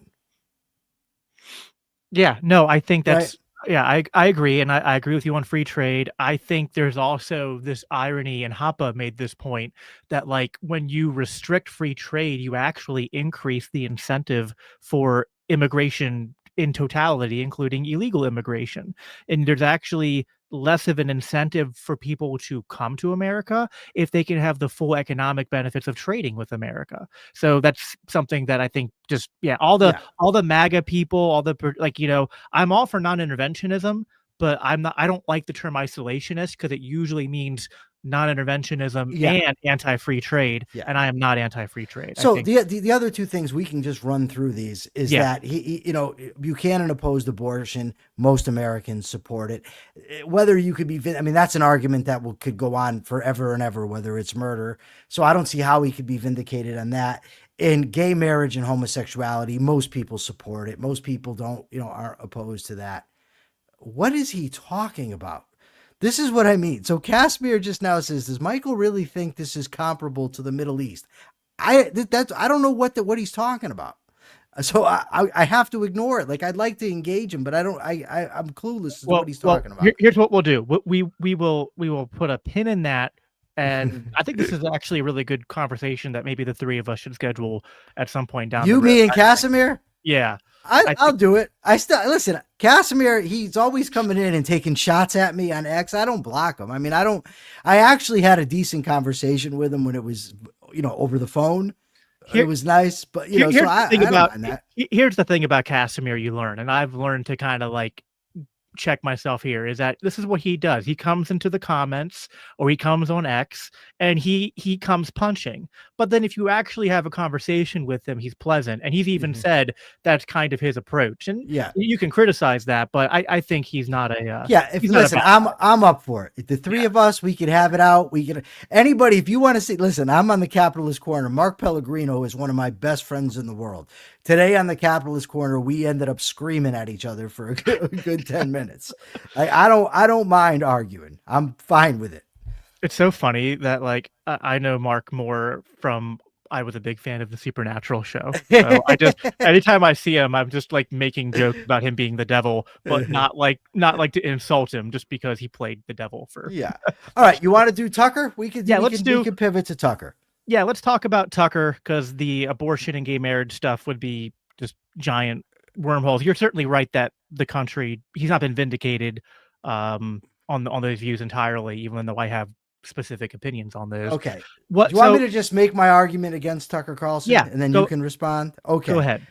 Yeah, no, I think that's
Right.
yeah, I agree, and I agree with you on free trade. I think there's also this irony, and Hoppe made this point that like when you restrict free trade, you actually increase the incentive for immigration in totality, including illegal immigration. And there's actually less of an incentive for people to come to America if they can have the full economic benefits of trading with America. So that's something that I think just yeah,
Yeah.
all the MAGA people, all the like, I'm all for non-interventionism, but I don't like the term isolationist because it usually means non-interventionism
Yeah.
and anti-free trade,
Yeah.
and I am not anti-free trade. I
So
think
the other two things we can just run through these is
yeah,
that Buchanan opposed abortion. Most Americans support it. Whether you could be, I mean, that's an argument that could go on forever and ever, whether it's murder. So I don't see how he could be vindicated on that. In gay marriage and homosexuality, most people support it. Most people don't, aren't opposed to that. What is he talking about? This is what I mean. So Casimir just now says, does Michael really think this is comparable to the Middle East? I don't know what he's talking about. So I have to ignore it. Like I'd like to engage him, but I'm clueless as to what he's talking about.
Here's what we'll do. We will put a pin in that, and I think this is actually a really good conversation that maybe the three of us should schedule at some point down the road.
Me, and Casimir?
Yeah.
I'll do it. I still listen. Casimir, he's always coming in and taking shots at me on X. I don't block him. I mean, I actually had a decent conversation with him when it was, over the phone. It was nice, but I don't mind that.
Here's the thing about Casimir you learn, and I've learned to kind of like check myself here, is that this is what he does. He comes into the comments or he comes on X and he comes punching. But then if you actually have a conversation with him, he's pleasant. And he's even said that's kind of his approach. And
yeah,
you can criticize that, but I think he's not a
listen, I'm up for it. The three of us, we could have it out. We could anybody, if you want to see, listen, I'm on the Capitalist Corner. Mark Pellegrino is one of my best friends in the world. Today on the Capitalist Corner, we ended up screaming at each other for a good 10 minutes. I don't mind arguing. I'm fine with it.
It's so funny that like I know Mark more from I was a big fan of the Supernatural show. So I just anytime I see him, I'm just like making jokes about him being the devil, but not like to insult him just because he played the devil for.
Yeah. All right. You want to do Tucker? We could pivot to Tucker.
Yeah, let's talk about Tucker because the abortion and gay marriage stuff would be just giant wormholes. You're certainly right that the country, he's not been vindicated on those views entirely, even though I have specific opinions on those.
Okay. Do you want me to just make my argument against Tucker Carlson?
Yeah.
And then you can respond? Okay.
Go ahead.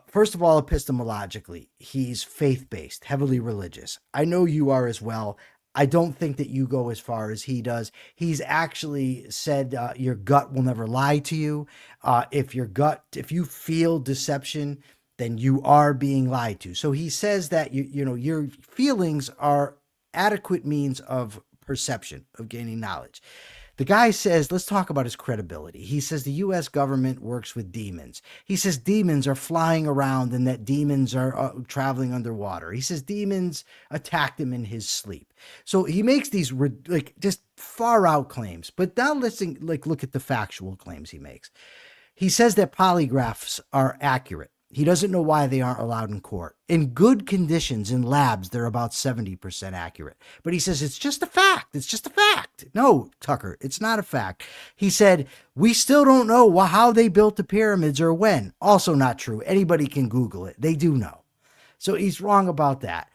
First of all, epistemologically, he's faith-based, heavily religious. I know you are as well. I don't think that you go as far as he does. He's actually said your gut will never lie to you. If you feel deception, then you are being lied to. So he says that your feelings are adequate means of perception, of gaining knowledge. The guy says, let's talk about his credibility. He says the U.S. government works with demons. He says demons are flying around and that demons are traveling underwater. He says demons attacked him in his sleep. So he makes these like just far out claims. But now let's look at the factual claims he makes. He says that polygraphs are accurate. He doesn't know why they aren't allowed in court. In good conditions in labs, they're about 70% accurate. But he says it's just a fact. It's just a fact. No, Tucker, it's not a fact. He said, we still don't know how they built the pyramids or when. Also not true. Anybody can Google it. They do know. So he's wrong about that.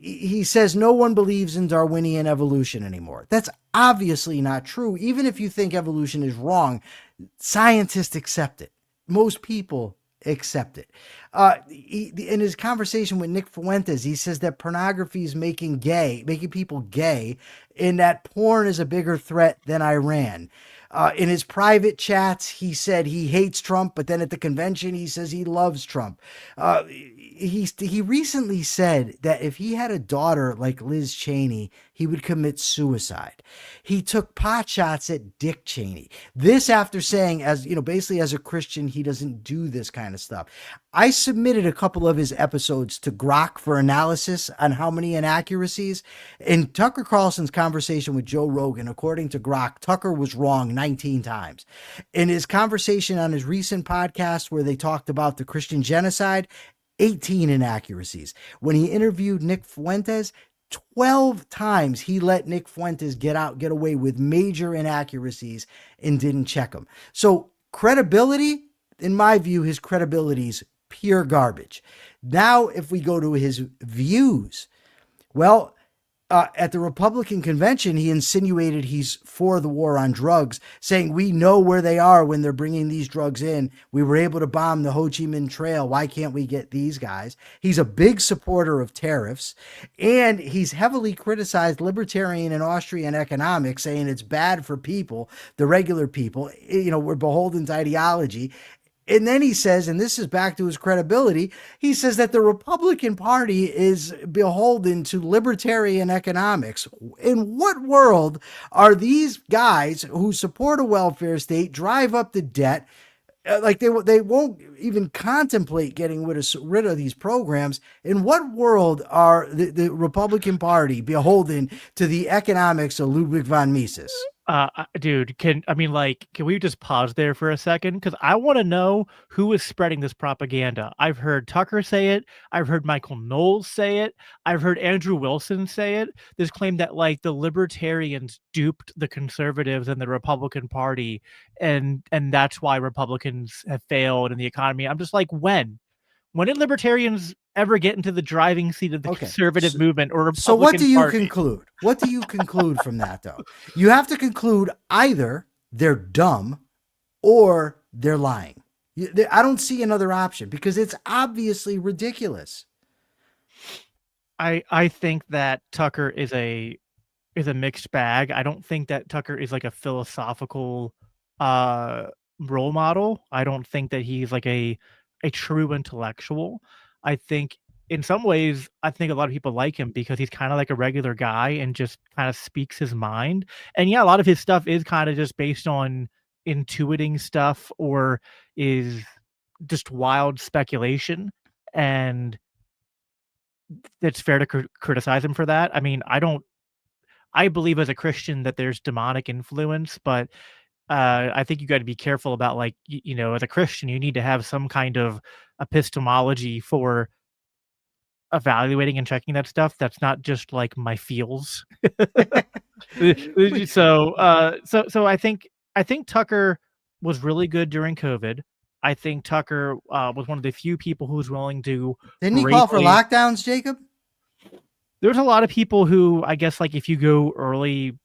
He says no one believes in Darwinian evolution anymore. That's obviously not true. Even if you think evolution is wrong, scientists accept it. Most people accept it. In his conversation with Nick Fuentes, he says that pornography is making people gay, and that porn is a bigger threat than Iran. In his private chats, he said he hates Trump, but then at the convention, he says he loves Trump. He recently said that if he had a daughter like Liz Cheney, he would commit suicide. He took pot shots at Dick Cheney. This after saying, basically as a Christian, he doesn't do this kind of stuff. I submitted a couple of his episodes to Grok for analysis on how many inaccuracies. In Tucker Carlson's conversation with Joe Rogan, according to Grok, Tucker was wrong 19 times. In his conversation on his recent podcast where they talked about the Christian genocide, 18 inaccuracies. When he interviewed Nick Fuentes, 12 times he let Nick Fuentes get away with major inaccuracies and didn't check them. So credibility, in my view, his credibility is pure garbage. Now, if we go to his views, well, at the Republican convention, he insinuated he's for the war on drugs, saying we know where they are when they're bringing these drugs in. We were able to bomb the Ho Chi Minh Trail. Why can't we get these guys? He's a big supporter of tariffs, and he's heavily criticized libertarian and Austrian economics, saying it's bad for people, the regular people. We're beholden to ideology. And then he says, and this is back to his credibility, he says that the Republican Party is beholden to libertarian economics. In what world are these guys who support a welfare state, drive up the debt, like they won't even contemplate getting rid of these programs? In what world are the Republican Party beholden to the economics of Ludwig von Mises?
Dude, can we just pause there for a second? Because I want to know who is spreading this propaganda. I've heard Tucker say it. I've heard Michael Knowles say it. I've heard Andrew Wilson say it. This claim that the libertarians duped the conservatives and the Republican Party, and that's why Republicans have failed in the economy. I'm just like, when did libertarians ever get into the driving seat of the conservative movement or Republican
So what do you
Party?
conclude? What do you conclude from that, though? You have to conclude either they're dumb or they're lying. I don't see another option because it's obviously ridiculous.
I think that Tucker is a mixed bag. I don't think that Tucker is like a philosophical role model. I don't think that he's like a true intellectual. I think in some ways, I think a lot of people like him because he's kind of like a regular guy and just kind of speaks his mind. And yeah, a lot of his stuff is kind of just based on intuiting stuff or is just wild speculation. And it's fair to criticize him for that. I mean, I believe as a Christian that there's demonic influence, but I think you got to be careful about as a Christian, you need to have some kind of epistemology for evaluating and checking that stuff. That's not just like my feels. So I think Tucker was really good during COVID. I think Tucker was one of the few people who was willing to.
Didn't he call for lockdowns, Jacob?
There's a lot of people who, I guess, if you go early,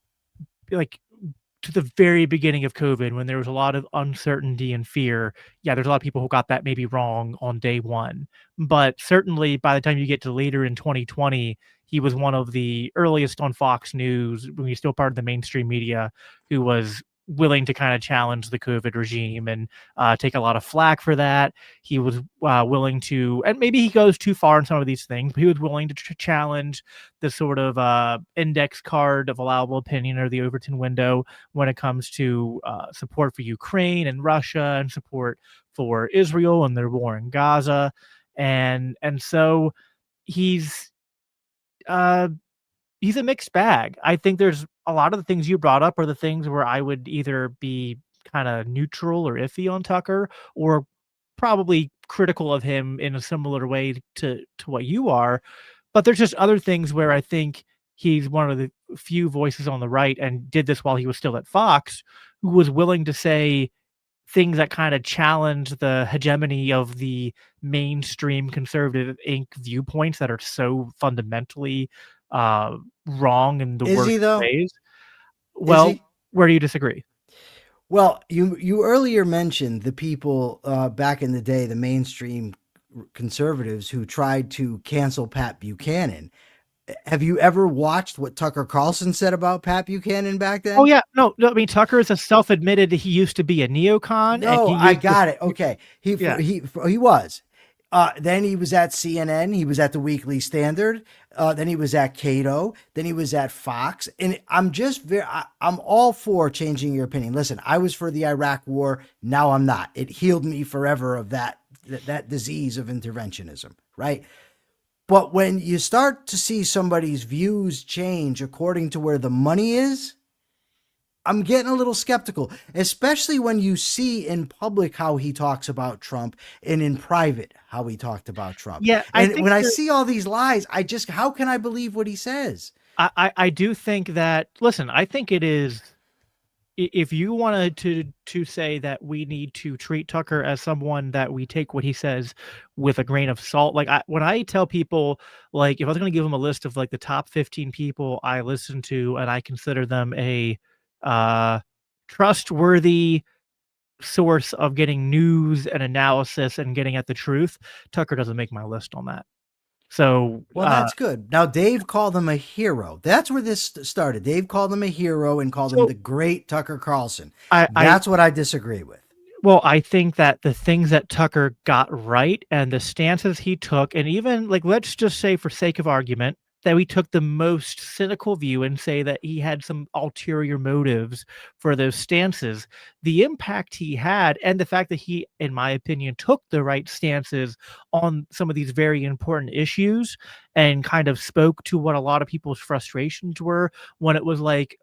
to the very beginning of COVID, when there was a lot of uncertainty and fear, yeah, there's a lot of people who got that maybe wrong on day one. But certainly by the time you get to later in 2020, he was one of the earliest on Fox News, when he's still part of the mainstream media, who was willing to kind of challenge the COVID regime and take a lot of flack for that. He was willing to, and maybe he goes too far in some of these things, but he was willing to challenge the sort of index card of allowable opinion, or the Overton window, when it comes to support for Ukraine and Russia and support for Israel and their war in Gaza. And so he's uh, he's a mixed bag. I think there's a lot of the things you brought up are the things where I would either be kind of neutral or iffy on Tucker, or probably critical of him in a similar way to what you are. But there's just other things where I think he's one of the few voices on the right, and did this while he was still at Fox, who was willing to say things that kind of challenge the hegemony of the mainstream conservative Inc. viewpoints that are so fundamentally wrong in the
Is
worst
he though?
ways.
Is
Well,
he?
where do you disagree?
Well, you earlier mentioned the people back in the day, the mainstream conservatives who tried to cancel Pat Buchanan. Have you ever watched what Tucker Carlson said about Pat Buchanan back
Oh
then?
yeah, no. I mean, Tucker is a self-admitted. He used to be a neocon, and
No,
he
I
used to.
got it. Okay,
Yeah,
he was. Then he was at CNN. He was at the Weekly Standard. Then he was at Cato. Then he was at Fox. And I'm all for changing your opinion. Listen, I was for the Iraq War. Now I'm not. It healed me forever of that disease of interventionism, right? But when you start to see somebody's views change according to where the money is, I'm getting a little skeptical, especially when you see in public how he talks about Trump and in private how he talked about Trump.
yeah. I
And
think
when I
there.
see all these lies, how can I believe what he says?
I do think that. Listen, I think it is. If you wanted to say that we need to treat Tucker as someone that we take what he says with a grain of salt, like when I tell people, like, if I was going to give them a list of like the top 15 people I listen to and I consider them a uh, trustworthy source of getting news and analysis and getting at the truth, Tucker doesn't make my list on that. So
Well, that's good. Now, Dave called him a hero. That's where this started. Dave called him a hero and called him
so
the great Tucker Carlson.
I
That's what I disagree with.
Well, I think that the things that Tucker got right and the stances he took, and even like, let's just say for sake of argument, that we took the most cynical view and say that he had some ulterior motives for those stances. The impact he had, and the fact that he, in my opinion, took the right stances on some of these very important issues and kind of spoke to what a lot of people's frustrations were when it was like,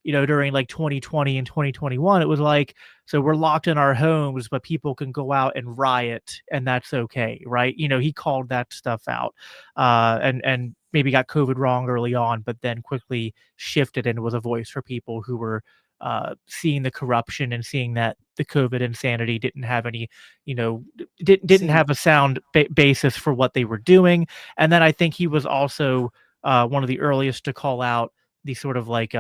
during like 2020 and 2021, it was like, so we're locked in our homes, but people can go out and riot, and that's okay, right? He called that stuff out, and maybe got COVID wrong early on, but then quickly shifted and was a voice for people who were seeing the corruption and seeing that the COVID insanity didn't have any, didn't
See,
have a sound basis for what they were doing. And then I think he was also one of the earliest to call out the sort of like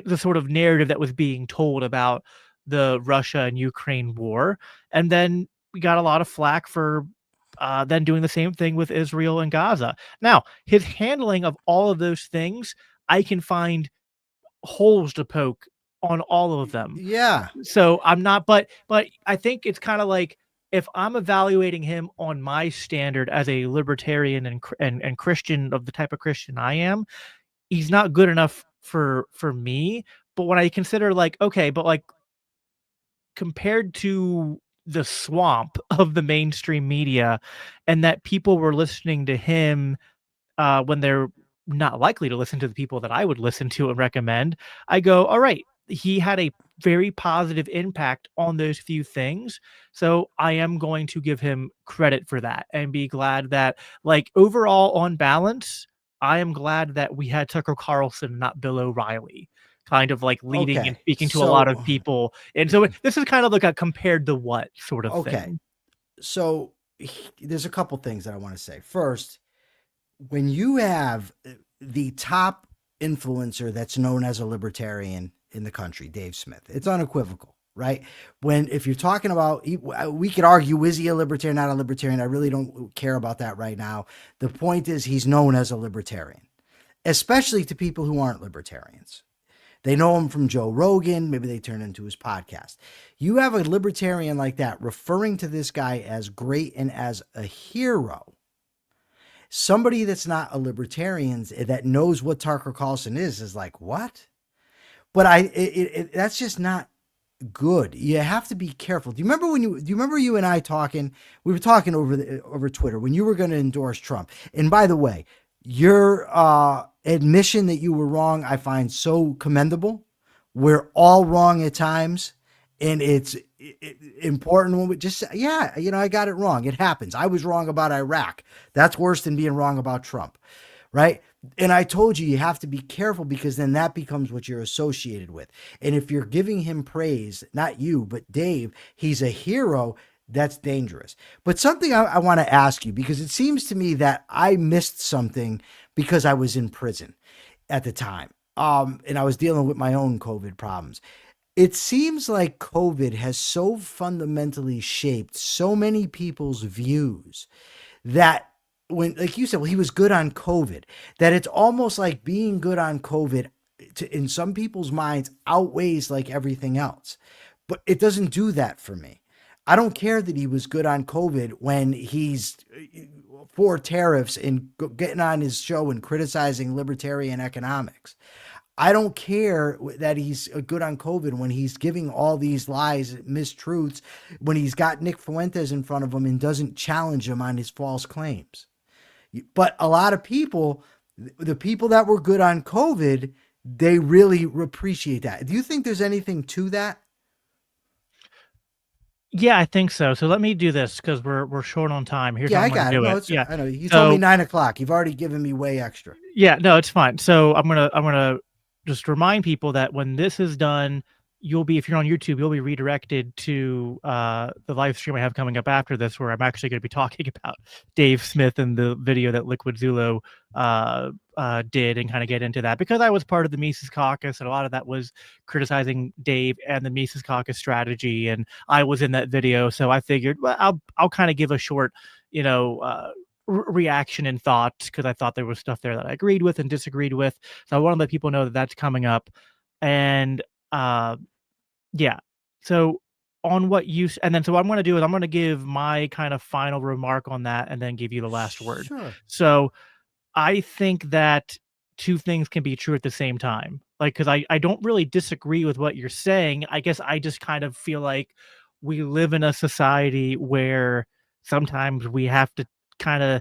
the sort of narrative that was being told about the Russia and Ukraine war. And then we got a lot of flack for then doing the same thing with Israel and Gaza. Now, his handling of all of those things, I can find holes to poke on all of them.
yeah.
So I'm not, but I think it's kind of like, if I'm evaluating him on my standard as a libertarian and Christian, of the type of Christian I am, he's not good enough for me. But when I consider, like, okay, but like, compared to the swamp of the mainstream media, and that people were listening to him when they're not likely to listen to the people that I would listen to and recommend, I go, all right, he had a very positive impact on those few things. So I am going to give him credit for that and be glad that, like, overall, on balance, I am glad that we had Tucker Carlson, not Bill O'Reilly, kind of like leading and
Okay.
speaking to a lot of people. And so this is kind of like a compared to what sort of
Okay.
thing.
So there's a couple things that I want to say. First, when you have the top influencer that's known as a libertarian in the country, Dave Smith, it's unequivocal, right? If you're talking about, we could argue, is he a libertarian, not a libertarian? I really don't care about that right now. The point is, he's known as a libertarian, especially to people who aren't libertarians. They know him from Joe Rogan. Maybe they turn into his podcast. You have a libertarian like that referring to this guy as great and as a hero. Somebody that's not a libertarian that knows what Tucker Carlson is like, what? But that's just not good. You have to be careful. Do you remember you and I talking? We were talking over Twitter when you were going to endorse Trump. And by the way, your admission that you were wrong, I find so commendable. We're all wrong at times, and it's important when we just say, yeah, I got it wrong. It happens. I was wrong about Iraq. That's worse than being wrong about Trump, right? And I told you have to be careful, because then that becomes what you're associated with. And if you're giving him praise, not you, but Dave, he's a hero, that's dangerous. But something I want to ask you, because it seems to me that I missed something because I was in prison at the time. And I was dealing with my own COVID problems. It seems like COVID has so fundamentally shaped so many people's views that when, like you said, well, he was good on COVID, that it's almost like being good on COVID in some people's minds outweighs like everything else. But it doesn't do that for me. I don't care that he was good on COVID when he's for tariffs and getting on his show and criticizing libertarian economics. I don't care that he's good on COVID when he's giving all these lies, mistruths, when he's got Nick Fuentes in front of him and doesn't challenge him on his false claims. But a lot of people, the people that were good on COVID, they really appreciate that. Do you think there's anything to that?
Yeah, I think so. So let me do this, because we're short on time. Here's how
I
I'm going
got
to
it.
do
No,
it. Yeah,
I know. You
so,
told me 9 o'clock. You've already given me way extra.
yeah, no, it's fine. So I'm gonna just remind people that when this is done, if you're on YouTube, you'll be redirected to the live stream I have coming up after this, where I'm actually going to be talking about Dave Smith and the video that Liquid Zulu did, and kind of get into that, because I was part of the Mises Caucus, and a lot of that was criticizing Dave and the Mises Caucus strategy, and I was in that video, so I figured, well, I'll kind of give a short, reaction and thoughts, because I thought there was stuff there that I agreed with and disagreed with. So I want to let people know that that's coming up. And yeah, so on what you and then so what I'm going to do is I'm going to give my kind of final remark on that, and then give you the last word.
Sure.
So I think that two things can be true at the same time. Like, because I don't really disagree with what you're saying. I guess I just kind of feel like we live in a society where sometimes we have to kind of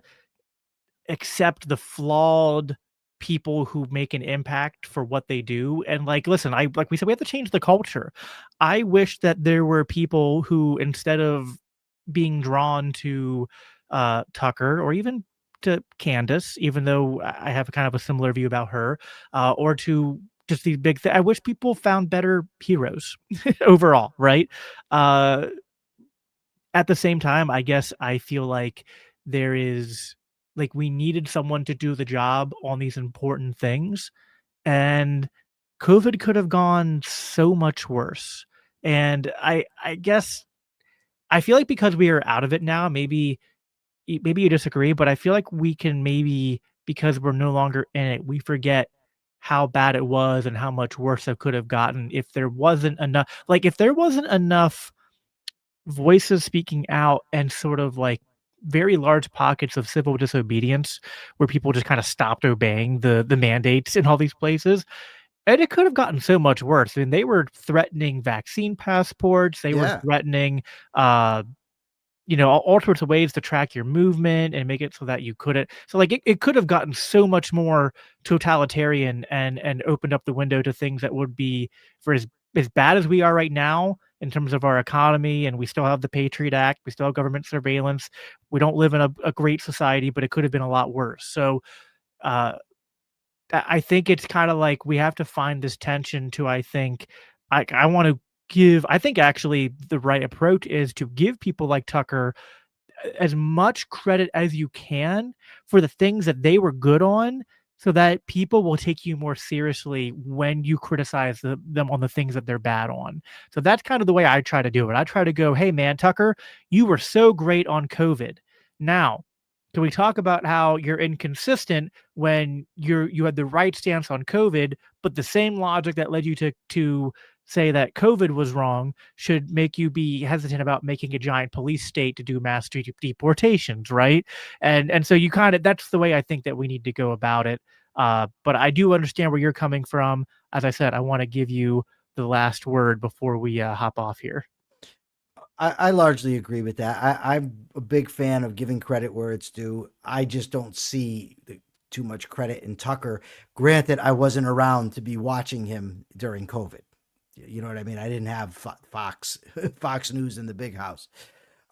accept the flawed people who make an impact for what they do. And like, listen, like we said, we have to change the culture. I wish that there were people who, instead of being drawn to Tucker, or even to Candace, even though I have kind of a similar view about her, or to just these big I wish people found better heroes overall, right? At the same time, I guess I feel like there is like we needed someone to do the job on these important things, and COVID could have gone so much worse. And I guess I feel like, because we are out of it now, maybe you disagree, but I feel like we can, maybe because we're no longer in it, we forget how bad it was and how much worse it could have gotten if there wasn't enough, voices speaking out, and sort of like very large pockets of civil disobedience where people just kind of stopped obeying the mandates in all these places. And it could have gotten so much worse. I mean, they were threatening vaccine passports. They were
Yeah.
threatening, all sorts of ways to track your movement and make it so that you couldn't. So like it could have gotten so much more totalitarian, and opened up the window to things that would be, for as bad as we are right now in terms of our economy, and we still have the Patriot Act, we still have government surveillance. We don't live in a great society, but it could have been a lot worse. So I think it's kind of like we have to find this tension to, I think, I want to I think actually the right approach is to give people like Tucker as much credit as you can for the things that they were good on, so that people will take you more seriously when you criticize them on the things that they're bad on. So that's kind of the way I try to do it. I try to go, hey man, Tucker, you were so great on COVID. Now, Can we talk about how you're inconsistent when you had the right stance on COVID, but the same logic that led you to say that COVID was wrong should make you be hesitant about making a giant police state to do mass deportations, right? And so you kind of, that's the way I think that we need to go about it. But I do understand where you're coming from. As I said, I want to give you the last word before we hop off here.
I largely agree with that. I'm a big fan of giving credit where it's due. I just don't see too much credit in Tucker. Granted, I wasn't around to be watching him during COVID. You know what I mean? I didn't have Fox News in the big house.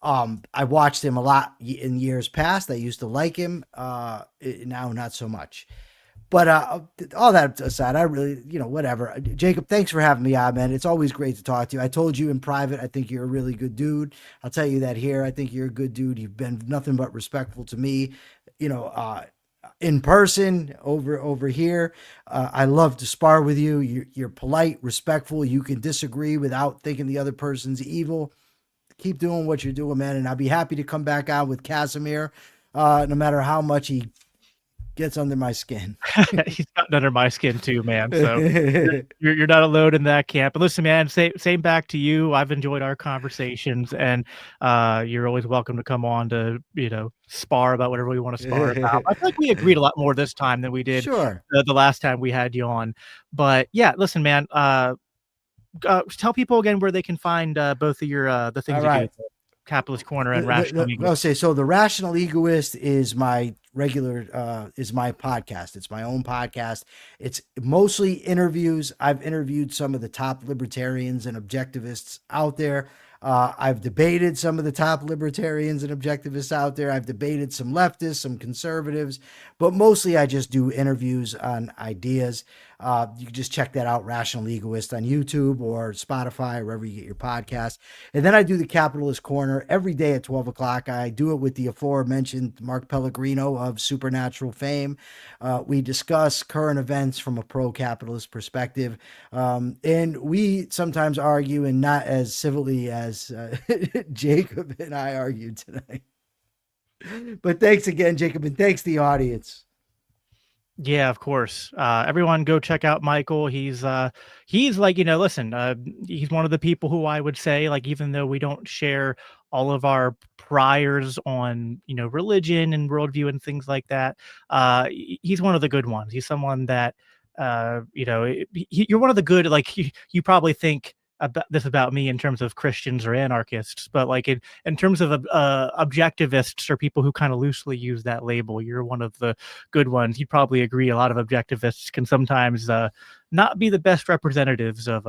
I watched him a lot in years past. I used to like him. Now not so much. But all that aside, I really, whatever. Jacob, thanks for having me on, man. It's always great to talk to you. I told you in private, I think you're a really good dude. I'll tell you that here. I think you're a good dude. You've been nothing but respectful to me, in person over here. I love to spar with you. You're polite, respectful. You can disagree without thinking the other person's evil. Keep doing what you're doing, man. And I'll be happy to come back on with Casimir, no matter how much he gets under my skin.
He's gotten under my skin too, man. So you're not alone in that camp. But listen, man, same back to you. I've enjoyed our conversations, and you're always welcome to come on to spar about whatever we want to spar about. I feel like we agreed a lot more this time than we did the last time we had you on. But yeah, listen, man. Tell people again where they can find both of your the things you do. Capitalist Corner and Rational Egoist.
I'll say so. The Rational Egoist is my regular is my podcast. It's my own podcast. It's mostly interviews. I've interviewed some of the top libertarians and objectivists out there. I've debated some of the top libertarians and objectivists out there. I've debated some leftists, some conservatives, but mostly I just do interviews on ideas. You can just check that out, Rational Egoist, on YouTube or Spotify, or wherever you get your podcast. And then I do the Capitalist Corner every day at 12 o'clock. I do it with the aforementioned Mark Pellegrino of Supernatural fame. We discuss current events from a pro-capitalist perspective. And we sometimes argue, and not as civilly as Jacob and I argued tonight. But thanks again, Jacob, and thanks the audience.
Yeah, of course. Everyone go check out Michael. He's like, listen, he's one of the people who I would say, like, even though we don't share all of our priors on, religion and worldview and things like that, he's one of the good ones. He's someone that, you're one of the good, like, you probably think about me in terms of Christians or anarchists, but like in terms of objectivists or people who kind of loosely use that label, you're one of the good ones. You'd probably agree a lot of objectivists can sometimes not be the best representatives of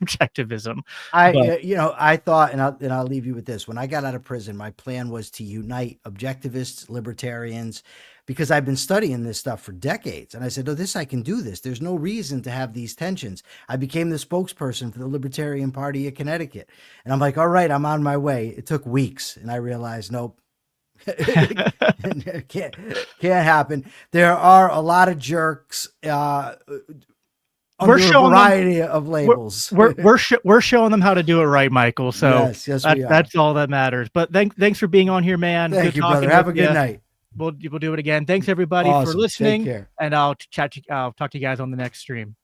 objectivism.
I thought, and I'll leave you with this. When I got out of prison, my plan was to unite objectivists, libertarians, because I've been studying this stuff for decades. And I said, I can do this. There's no reason to have these tensions. I became the spokesperson for the Libertarian Party of Connecticut. And I'm like, all right, I'm on my way. It took weeks. And I realized, nope. can't happen. There are a lot of jerks under a variety of labels.
We're showing them how to do it right, Michael. So
yes,
that's all that matters. But thanks for being on here, man.
Thank you, brother. Have a good night.
We'll do it again. Thanks everybody for listening. And I'll talk to you guys on the next stream.